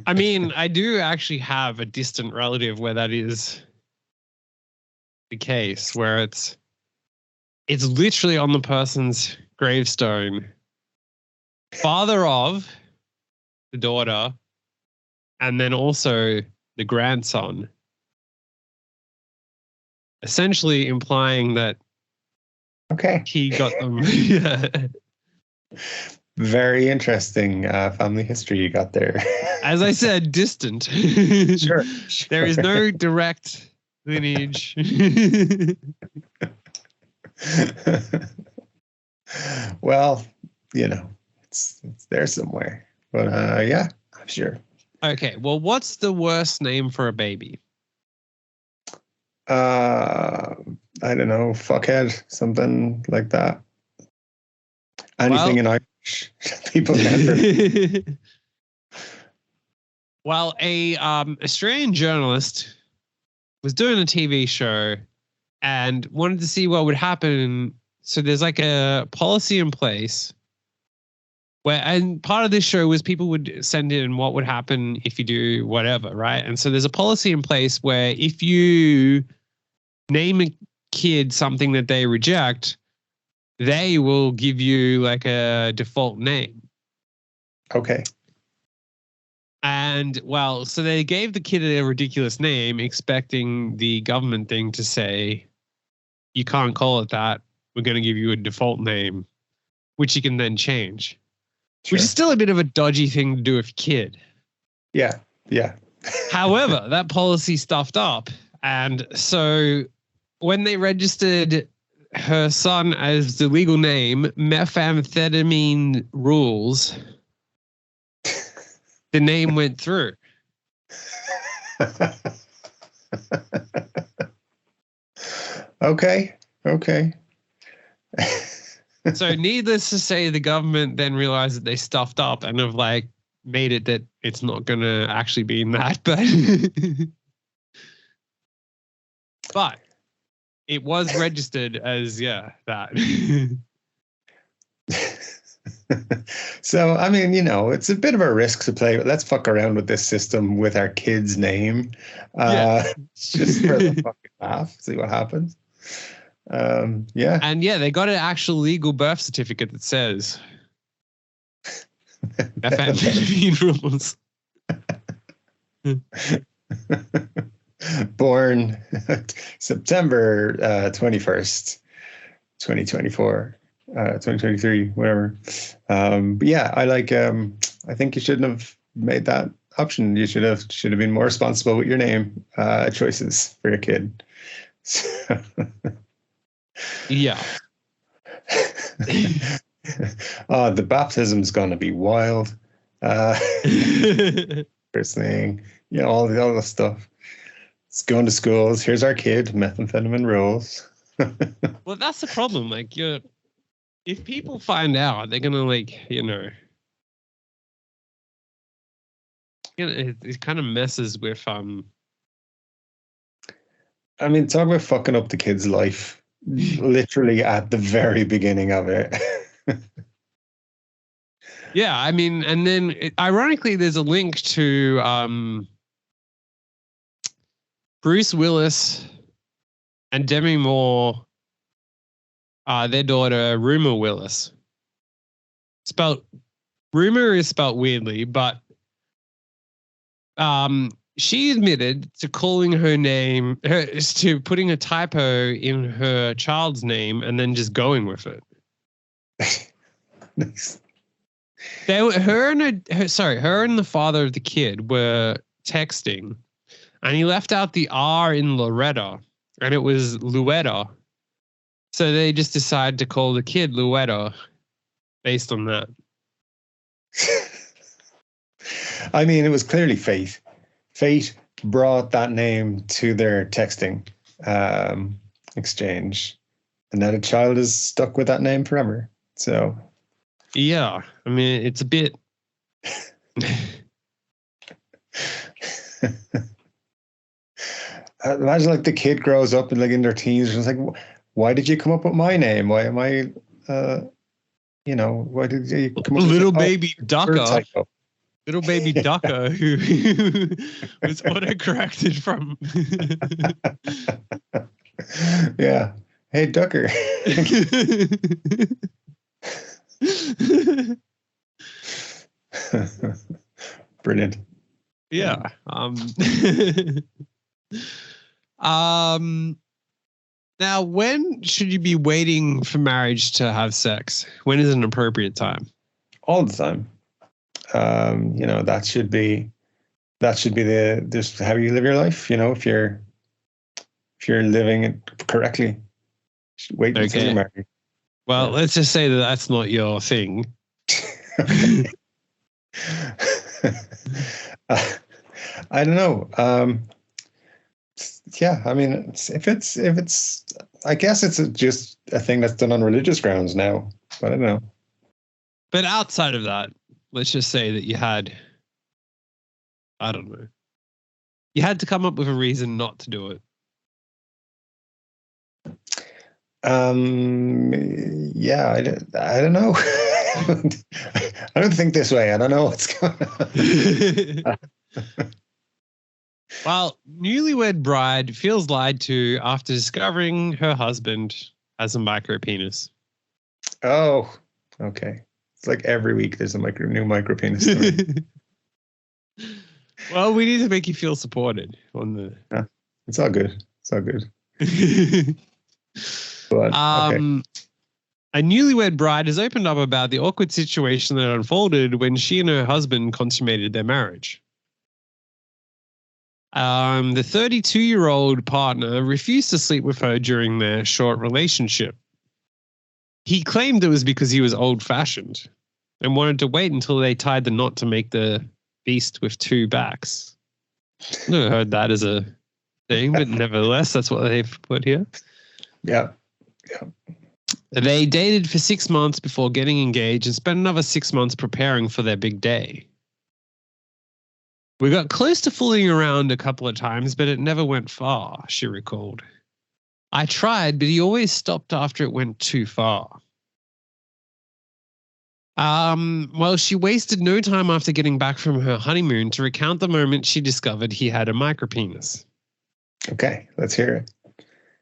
I mean, I do actually have a distant relative where that is the case, where it's literally on the person's gravestone. Father of the daughter, and then also the grandson. Essentially implying that he got them. Yeah. Very interesting family history you got there. As I said, distant. Sure. There is no direct lineage. Well, it's there somewhere. But yeah, I'm sure. Okay, well, what's the worst name for a baby? I don't know, fuckhead, something like that. Anything in Irish, people never. Well, a Australian journalist was doing a TV show and wanted to see what would happen. So there's like a policy in place and part of this show was people would send in what would happen if you do whatever, right? And so there's a policy in place where if you name a kid something that they reject, they will give you like a default name. Okay. And well, so they gave the kid a ridiculous name, expecting the government thing to say, you can't call it that. We're going to give you a default name, which you can then change, which is still a bit of a dodgy thing to do with your kid. Yeah. Yeah. However, that policy stuffed up. And so when they registered her son as the legal name, methamphetamine rules, the name went through. Okay. So needless to say, the government then realized that they stuffed up and have like made it that it's not going to actually be in that, but it was registered as, that. So, I mean, it's a bit of a risk to play, but let's fuck around with this system with our kid's name. Just for the fucking laugh, see what happens. Yeah. And they got an actual legal birth certificate that says methamphetamine rules. Born September 21st, 2024, 2023, whatever. But yeah, I think you shouldn't have made that option. You should have been more responsible with your name choices for your kid. So. Yeah. The baptism's going to be wild. First thing, all the stuff. It's going to schools. Here's our kid, methamphetamine rules. Well, that's the problem. Like, if people find out, they're gonna it kind of messes with I mean, talk about fucking up the kid's life. Literally at the very beginning of it. Yeah, I mean, and then ironically, there's a link to Bruce Willis and Demi Moore, their daughter, Rumor Willis. Rumor is spelled weirdly, but she admitted to calling her name, to putting a typo in her child's name and then just going with it. Nice. Her and the father of the kid were texting, and he left out the R in Loretta, and it was Luetta. So they just decided to call the kid Luetta based on that. I mean, it was clearly fate. Fate brought that name to their texting exchange, and now the child is stuck with that name forever. So, yeah, I mean, it's a bit. Imagine like the kid grows up and like in their teens, and it's like, why did you come up with my name? Why am I, why did you come up little with baby Ducker? Little baby ducker who was autocorrected from. Yeah. Hey, ducker. Brilliant. Yeah. Now, when should you be waiting for marriage to have sex? When is an appropriate time? All the time. That should be just how you live your life. If you're living it correctly, wait until you're married. Well, let's just say that that's not your thing. I don't know. Yeah, I mean, if it's, I guess it's just a thing that's done on religious grounds now. But I don't know. But outside of that, let's just say that you had, I don't know, you had to come up with a reason not to do it. Yeah, I don't know. I don't think this way. I don't know what's going on. Well, newlywed bride feels lied to after discovering her husband has a micropenis. Oh, okay. It's like every week there's a new micropenis story. Well, we need to make you feel supported on the. Yeah, it's all good. It's all good. But, okay. A newlywed bride has opened up about the awkward situation that unfolded when she and her husband consummated their marriage. The 32-year-old partner refused to sleep with her during their short relationship. He claimed it was because he was old-fashioned and wanted to wait until they tied the knot to make the beast with two backs. I've never heard that as a thing, but nevertheless, that's what they've put here. Yeah. They dated for 6 months before getting engaged and spent another 6 months preparing for their big day. We got close to fooling around a couple of times, but it never went far, she recalled. I tried, but he always stopped after it went too far. Well, she wasted no time after getting back from her honeymoon to recount the moment she discovered he had a micropenis. Okay, let's hear it.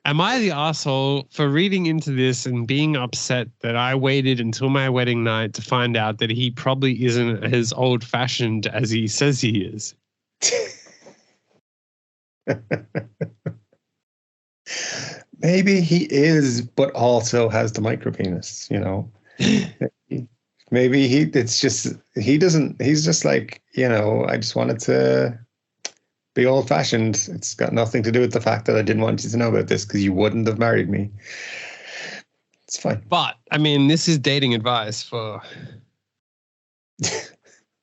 Am I the asshole for reading into this and being upset that I waited until my wedding night to find out that he probably isn't as old-fashioned as he says he is? Maybe he is, but also has the micropenis, Maybe he's just like, I just wanted to be old-fashioned. It's got nothing to do with the fact that I didn't want you to know about this because you wouldn't have married me. It's fine. But, I mean, this is dating advice for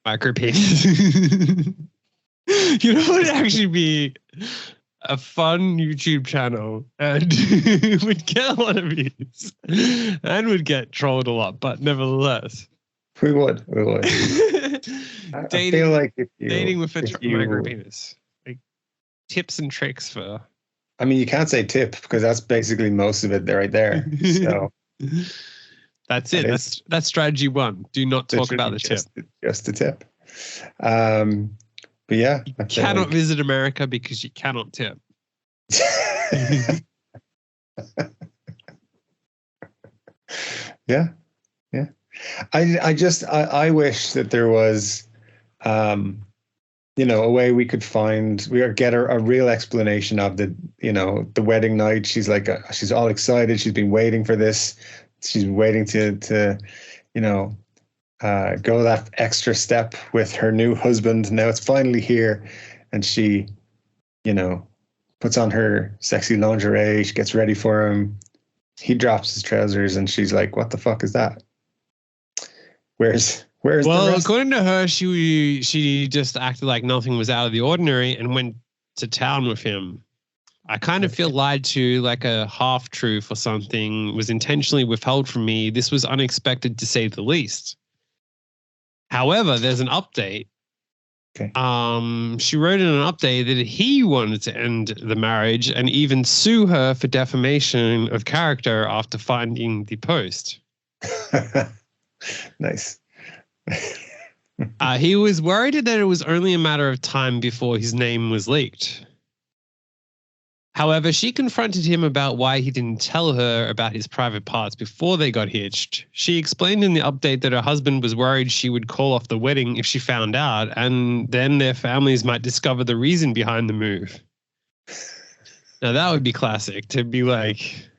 micropenis. You know, it would actually be a fun YouTube channel and would get a lot of views and would get trolled a lot, but nevertheless. We would. I feel like dating with a micropenis. Tips and tricks for. I mean, you can't say tip because that's basically most of it right there. So that's it. That's strategy one. Do not talk about the tip. Just the tip. But yeah, you cannot visit America because you cannot tip. Yeah. I wish that there was, a way we could get a real explanation of the wedding night. She's like, she's all excited. She's been waiting for this. She's waiting to go that extra step with her new husband. Now it's finally here. And she, puts on her sexy lingerie. She gets ready for him. He drops his trousers and she's like, what the fuck is that? Where's the rest? According to her, she just acted like nothing was out of the ordinary and went to town with him. I kind of feel lied to, like a half-truth or something was intentionally withheld from me. This was unexpected to say the least. However, there's an update. Okay. She wrote in an update that he wanted to end the marriage and even sue her for defamation of character after finding the post. Nice. He was worried that it was only a matter of time before his name was leaked. However, she confronted him about why he didn't tell her about his private parts before they got hitched. She explained in the update that her husband was worried she would call off the wedding if she found out, and then their families might discover the reason behind the move. Now, that would be classic, to be like,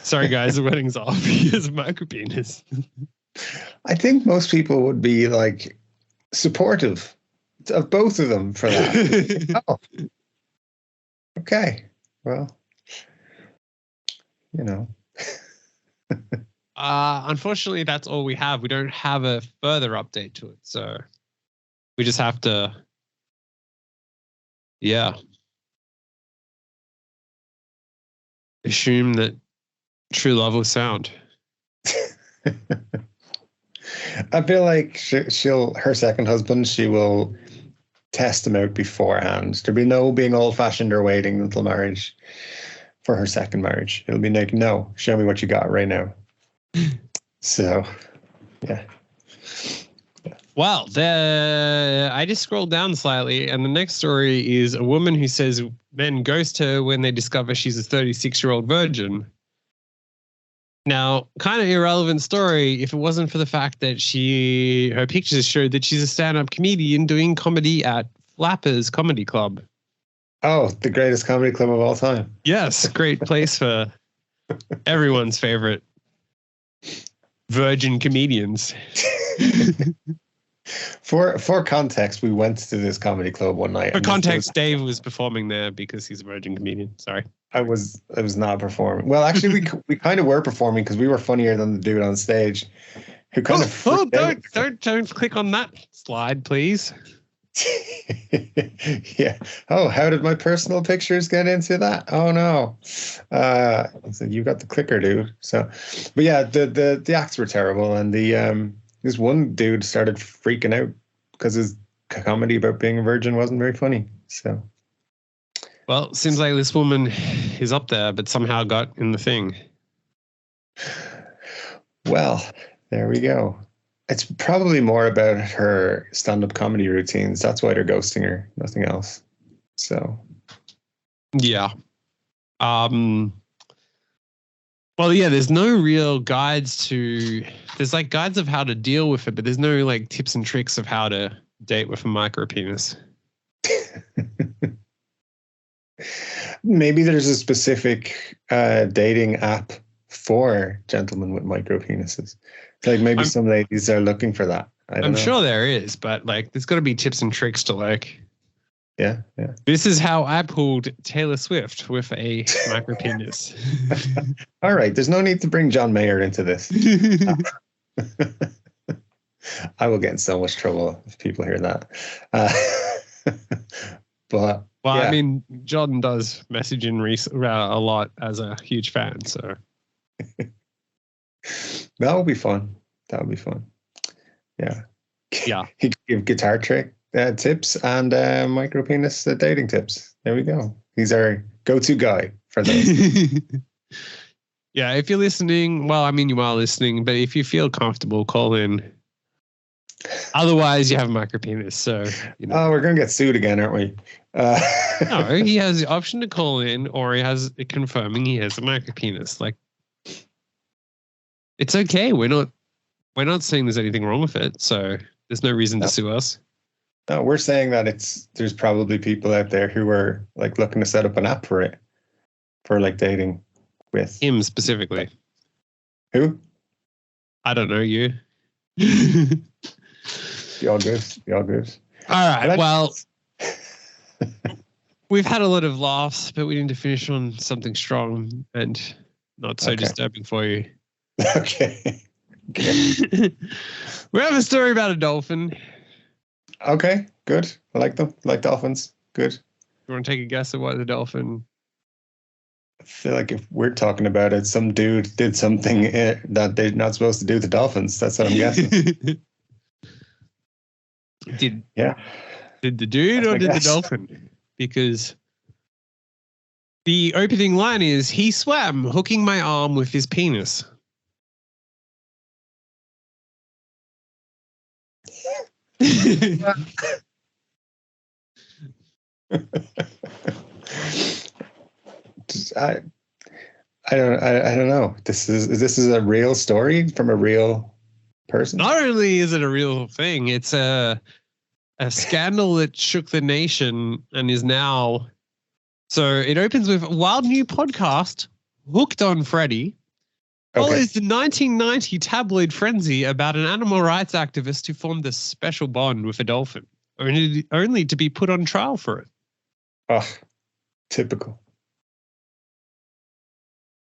sorry, guys, the wedding's off. He has a micropenis. I think most people would be like supportive of both of them for that. Oh, okay. Well, you know. Unfortunately, that's all we have. We don't have a further update to it. So we just have to, assume that true love was found. I feel like her second husband, she will test him out beforehand. There'll be no being old-fashioned or waiting until marriage for her second marriage. It'll be like, no, show me what you got right now. So, yeah. Well, I just scrolled down slightly, and the next story is a woman who says men ghost her when they discover she's a 36-year-old virgin. Now, kind of irrelevant story if it wasn't for the fact that her pictures showed that she's a stand-up comedian doing comedy at Flappers Comedy Club. Oh, the greatest comedy club of all time. Yes, great place for everyone's favorite virgin comedians. For context, we went to this comedy club one night. For context, Dave was performing there because he's a virgin comedian. Sorry. I was not performing. Well, actually, we kind of were performing because we were funnier than the dude on stage, who kind of. Oh, don't click on that slide, please. Yeah. Oh, how did my personal pictures get into that? Oh no. So you got the clicker, dude. So, but yeah, the acts were terrible, and this one dude started freaking out because his comedy about being a virgin wasn't very funny. So. Well, seems like this woman is up there, but somehow got in the thing. Well, there we go. It's probably more about her stand-up comedy routines. That's why they're ghosting her, nothing else. So, yeah. Well, yeah, there's no real guides there's like guides of how to deal with it, but there's no like tips and tricks of how to date with a micropenis. Maybe there's a specific dating app for gentlemen with micropenises. Like maybe some ladies are looking for that. I'm sure there is, but like there's got to be tips and tricks to like. Yeah. This is how I pulled Taylor Swift with a micropenis. All right, there's no need to bring John Mayer into this. I will get in so much trouble if people hear that. But well, yeah. I mean, John does message in a lot as a huge fan, so that will be fun. Yeah. He could give guitar trick tips and micropenis dating tips. There we go. He's our go-to guy for those. Yeah, if you're listening, well, I mean, you are listening, but if you feel comfortable, call in. Otherwise, you have a micropenis, so you know. Oh, we're gonna get sued again, aren't we? No, he has the option to call in, or he has confirming he has a micropenis. Like, it's okay. We're not saying there's anything wrong with it, so there's no reason to sue us. No, we're saying that there's probably people out there who are like looking to set up an app for it, for like dating with him specifically. Who? I don't know, you. The all goes. All right. Well, we've had a lot of laughs, but we need to finish on something strong and not so disturbing for you. Okay. We have a story about a dolphin. Okay, good. I like them. I like dolphins. Good. You want to take a guess at what the dolphin? I feel like if we're talking about it, some dude did something that they're not supposed to do to dolphins. That's what I'm guessing. Did the dude or did the dolphin? Because the opening line is, he swam, hooking my arm with his penis. I don't know. This is a real story from a real person. Not only is it a real thing, it's a scandal that shook the nation and is now. So it opens with a wild new podcast, Hooked on Freddy. Follows the 1990 tabloid frenzy about an animal rights activist who formed a special bond with a dolphin, only to be put on trial for it. Oh, typical.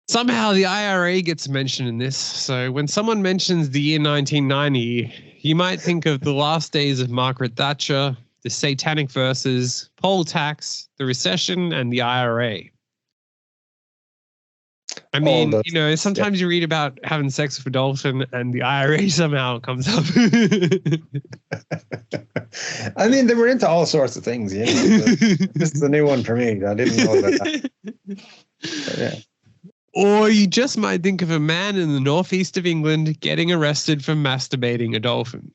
Somehow the IRA gets mentioned in this. So when someone mentions the year 1990, you might think of the last days of Margaret Thatcher, the satanic verses, poll tax, the recession, and the IRA. I mean, sometimes you read about having sex with a dolphin and the IRA somehow comes up. I mean, they were into all sorts of things. This is a new one for me. I didn't know about that. But yeah. Or you just might think of a man in the northeast of England getting arrested for masturbating a dolphin.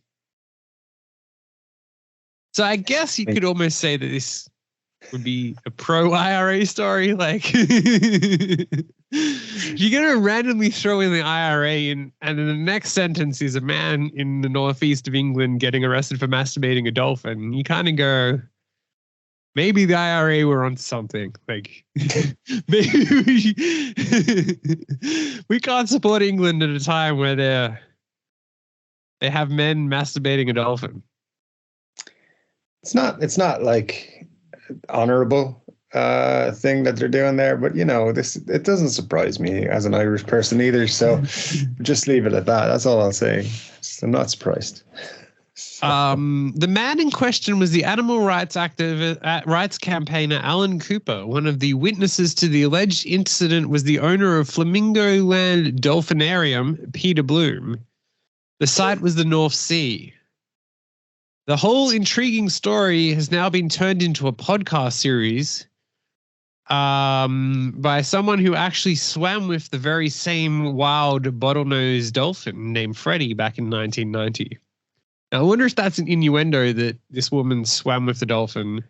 So I guess you could almost say that this would be a pro-IRA story. Like, you're going to randomly throw in the IRA and in the next sentence is a man in the northeast of England getting arrested for masturbating a dolphin. You kind of go, maybe the IRA were onto something. Like, maybe we can't support England at a time where they have men masturbating a dolphin. It's not like honorable thing that they're doing there, but it doesn't surprise me as an Irish person either. So just leave it at that. That's all I'll say. I'm not surprised. The man in question was the animal rights rights campaigner Alan Cooper. One of the witnesses to the alleged incident was the owner of Flamingo Land Dolphinarium, Peter Bloom. The site was the North Sea. The whole intriguing story has now been turned into a podcast series by someone who actually swam with the very same wild bottlenose dolphin named Freddy back in 1990. Now, I wonder if that's an innuendo that this woman swam with the dolphin.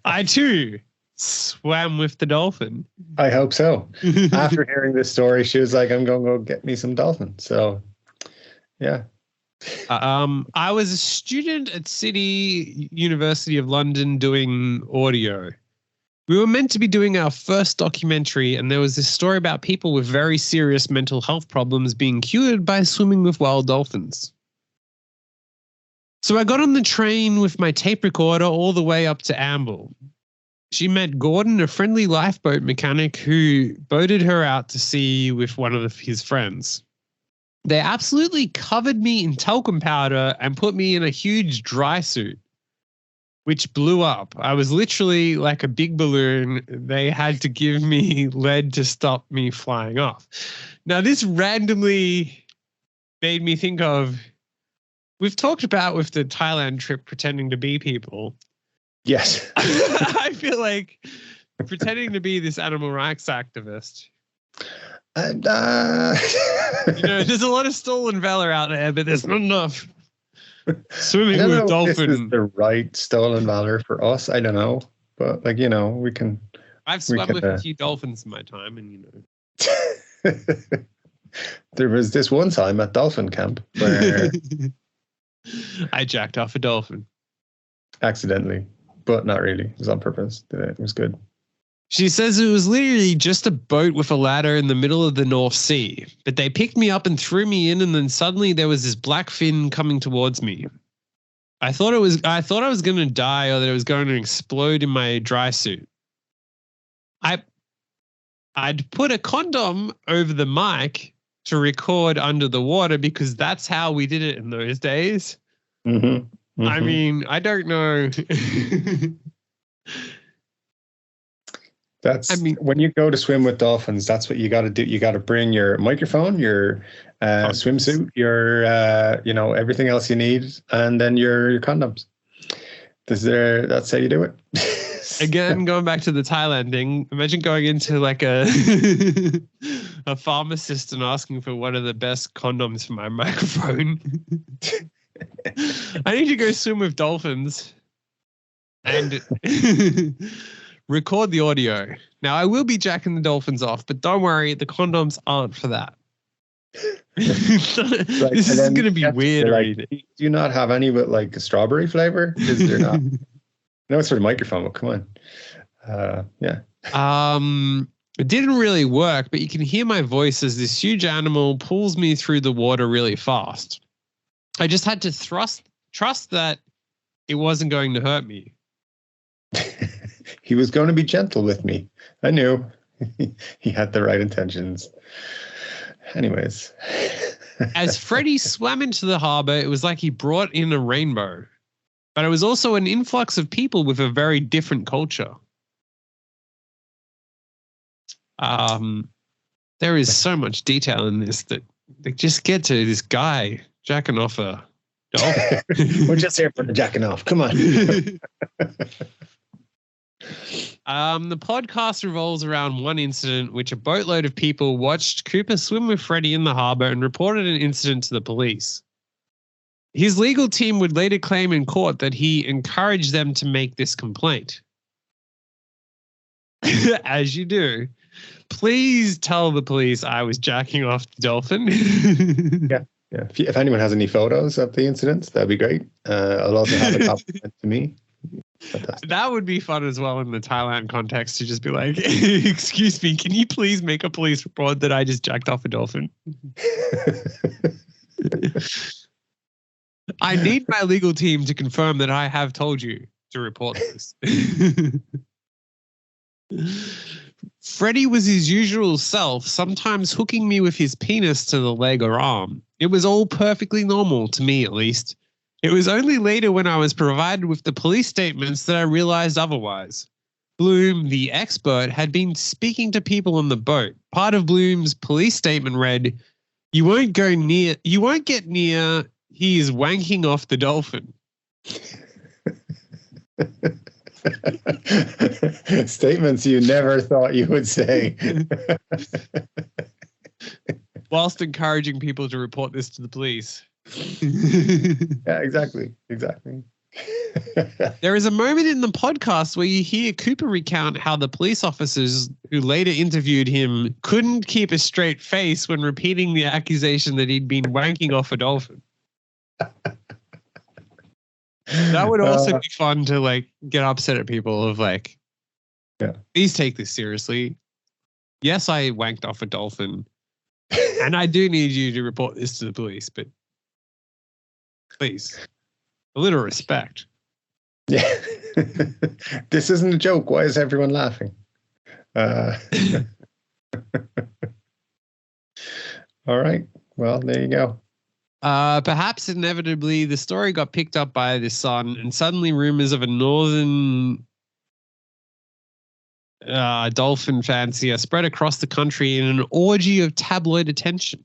I too swam with the dolphin. I hope so. After hearing this story, she was like, I'm going to go get me some dolphin. So, yeah. I was a student at City University of London doing audio. We were meant to be doing our first documentary, and there was this story about people with very serious mental health problems being cured by swimming with wild dolphins. So I got on the train with my tape recorder all the way up to Amble. She met Gordon, a friendly lifeboat mechanic who boated her out to sea with one of his friends. They absolutely covered me in talcum powder and put me in a huge dry suit, which blew up. I was literally like a big balloon. They had to give me lead to stop me flying off. Now, this randomly made me think of, we've talked about with the Thailand trip pretending to be people. Yes. I feel like pretending to be this animal rights activist. And, there's a lot of stolen valor out there, but there's not enough swimming with dolphins. This is the right stolen valor for us. I don't know, but we can. I've swum with a few dolphins in my time, and there was this one time at dolphin camp where I jacked off a dolphin accidentally, but not really. It was on purpose. It was good. She says it was literally just a boat with a ladder in the middle of the North Sea, but they picked me up and threw me in, and then suddenly there was this black fin coming towards me. I thought I was going to die, or that it was going to explode in my dry suit. I'd put a condom over the mic to record under the water because that's how we did it in those days. Mm-hmm. Mm-hmm. I mean, I don't know. When you go to swim with dolphins, that's what you got to do. You got to bring your microphone, your swimsuit, your everything else you need, and then your condoms. That's how you do it. Again, going back to the Thailand thing, imagine going into like a a pharmacist and asking for what are the best condoms for my microphone. I need to go swim with dolphins and record the audio. Now, I will be jacking the dolphins off, but don't worry, the condoms aren't for that. This is going to be weird. Like, do you not have any with like a strawberry flavor? Is there not? No, it's for the microphone, but come on. Yeah. It didn't really work, but you can hear my voice as this huge animal pulls me through the water really fast. I just had to trust that it wasn't going to hurt me. He was going to be gentle with me. I knew. He had the right intentions. Anyways. As Freddie swam into the harbor, it was like he brought in a rainbow. But it was also an influx of people with a very different culture. There is so much detail in this that they just get to this guy jacking off a dolphin. We're just here for the jacking off. Come on. The podcast revolves around one incident which a boatload of people watched Cooper swim with Freddie in the harbor and reported an incident to the police. His legal team would later claim in court that he encouraged them to make this complaint. As you do. Please tell the police I was jacking off the dolphin. Yeah. If anyone has any photos of the incident, that'd be great. I'll also have a copy sent to me. Fantastic. That would be fun as well in the Thailand context to just be like, excuse me, can you please make a police report that I just jacked off a dolphin? I need my legal team to confirm that I have told you to report this. Freddie was his usual self, sometimes hooking me with his penis to the leg or arm. It was all perfectly normal, to me at least. It was only later when I was provided with the police statements that I realized otherwise. Bloom, the expert, had been speaking to people on the boat. Part of Bloom's police statement read, you won't get near, he is wanking off the dolphin. Statements you never thought you would say. Whilst encouraging people to report this to the police. Yeah, exactly. There is a moment in the podcast where you hear Cooper recount how the police officers who later interviewed him couldn't keep a straight face when repeating the accusation that he'd been wanking off a dolphin. That would also be fun to like get upset at people of like, yeah, please take this seriously. Yes, I wanked off a dolphin and I do need you to report this to the police, but please, a little respect. Yeah. This isn't a joke. Why is everyone laughing? All right. Well, there you go. Perhaps inevitably, the story got picked up by the Sun, and suddenly rumors of a northern dolphin fancier spread across the country in an orgy of tabloid attention.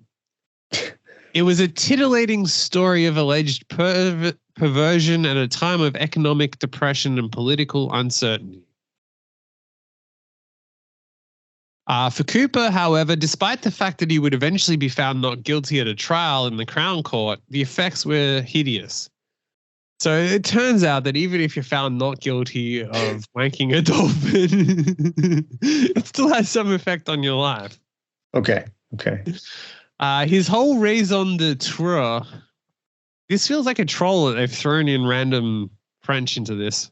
It was a titillating story of alleged perversion at a time of economic depression and political uncertainty. For Cooper, however, despite the fact that he would eventually be found not guilty at a trial in the Crown Court, the effects were hideous. So it turns out that even if you're found not guilty of wanking a dolphin, it still has some effect on your life. Okay. His whole raison d'etre, this feels like a troll that they've thrown in random French into this.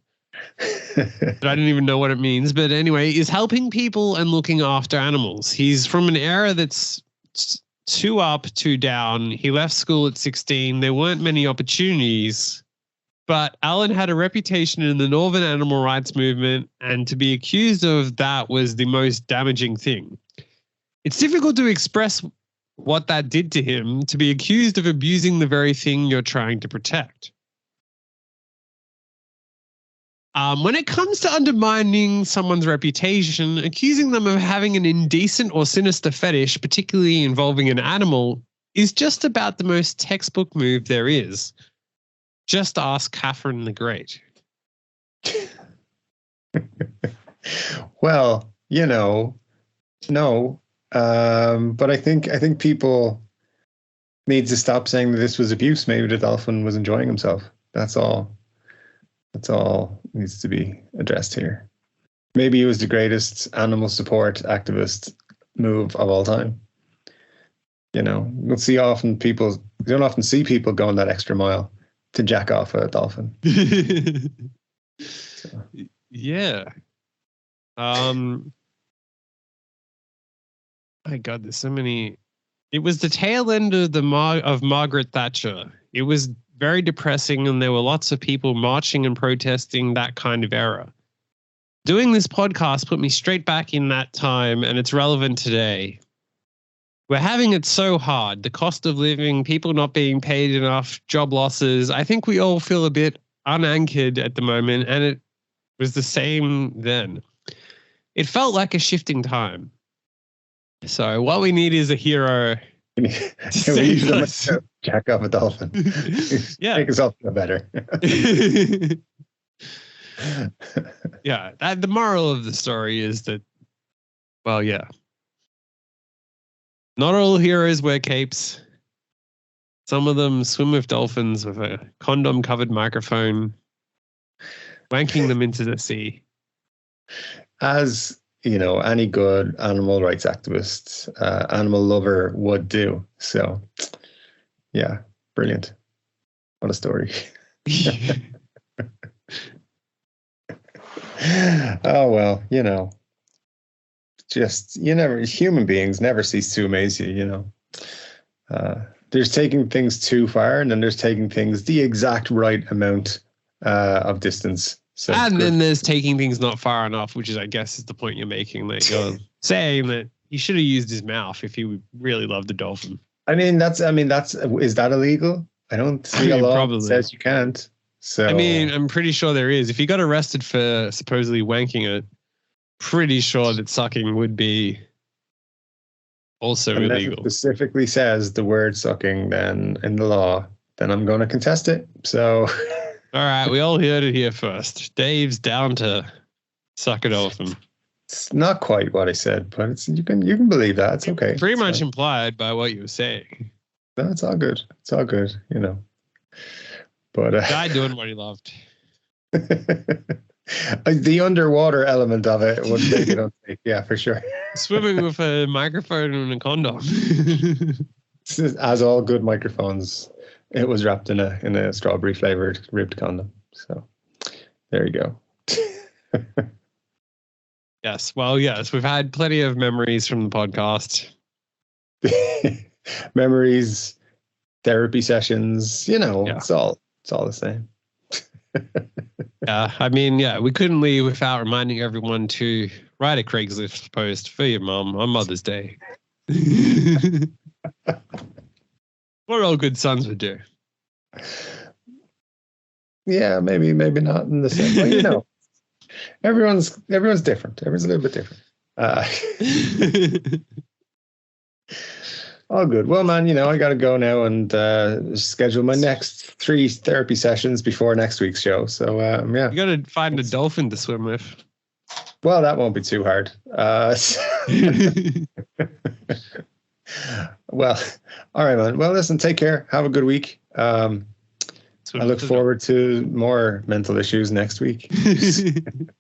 But I don't even know what it means. But anyway, is helping people and looking after animals. He's from an era that's two up, two down. He left school at 16. There weren't many opportunities. But Alan had a reputation in the Northern animal rights movement, and to be accused of that was the most damaging thing. It's difficult to express what that did to him, to be accused of abusing the very thing you're trying to protect. When it comes to undermining someone's reputation, accusing them of having an indecent or sinister fetish, particularly involving an animal, is just about the most textbook move there is. Just ask Catherine the Great. Well, no, But I think people need to stop saying that this was abuse. Maybe the dolphin was enjoying himself. That's all. That's all needs to be addressed here. Maybe it was the greatest animal support activist move of all time. You know, you don't often see people going that extra mile to jack off a dolphin. So. Yeah. My God, there's so many. It was the tail end of of Margaret Thatcher. It was very depressing, and there were lots of people marching and protesting that kind of era. Doing this podcast put me straight back in that time, and it's relevant today. We're having it so hard. The cost of living, people not being paid enough, job losses. I think we all feel a bit unanchored at the moment, and it was the same then. It felt like a shifting time. So what we need is a hero. Jack off a dolphin. Yeah. Make yourself feel better. Yeah. The moral of the story is that, well, yeah. Not all heroes wear capes. Some of them swim with dolphins with a condom-covered microphone, wanking them into the sea. As you know, any good animal rights activist, animal lover would do. So, yeah, brilliant. What a story. Oh, well, you know, human beings never cease to amaze you, you know. There's taking things too far, and then there's taking things the exact right amount of distance. So and then there's taking things not far enough, which is, I guess, is the point you're making. That you're saying that he should have used his mouth if he really loved the dolphin. Is that illegal? I don't see a law that says you can't. So I mean, I'm pretty sure there is. If he got arrested for supposedly wanking it, pretty sure that sucking would be also illegal. It specifically says the word sucking then in the law, then I'm going to contest it. So. All right, we all heard it here first. Dave's down to suck a dolphin. It's not quite what I said, but you can believe that. It's okay. Pretty much implied by what you were saying. No, it's all good. It's all good, you know. But guy doing what he loved. The underwater element of it would make it unsafe. Yeah, for sure. Swimming with a microphone and a condom. As all good microphones. It was wrapped in a strawberry flavored ribbed condom. So there you go. Yes. Well, yes, we've had plenty of memories from the podcast. Memories, therapy sessions, you know, yeah. It's all the same. Yeah. I mean, yeah, we couldn't leave without reminding everyone to write a Craigslist post for your mum on Mother's Day. What all good sons would do. Yeah, maybe not in the same way. You know, everyone's different. Everyone's a little bit different. All good. Well, man, you know, I got to go now and schedule my next 3 therapy sessions before next week's show. So, yeah. You got to find a dolphin to swim with. Well, that won't be too hard. Well, all right, man. Well, listen, take care. Have a good week. I look forward to more mental issues next week.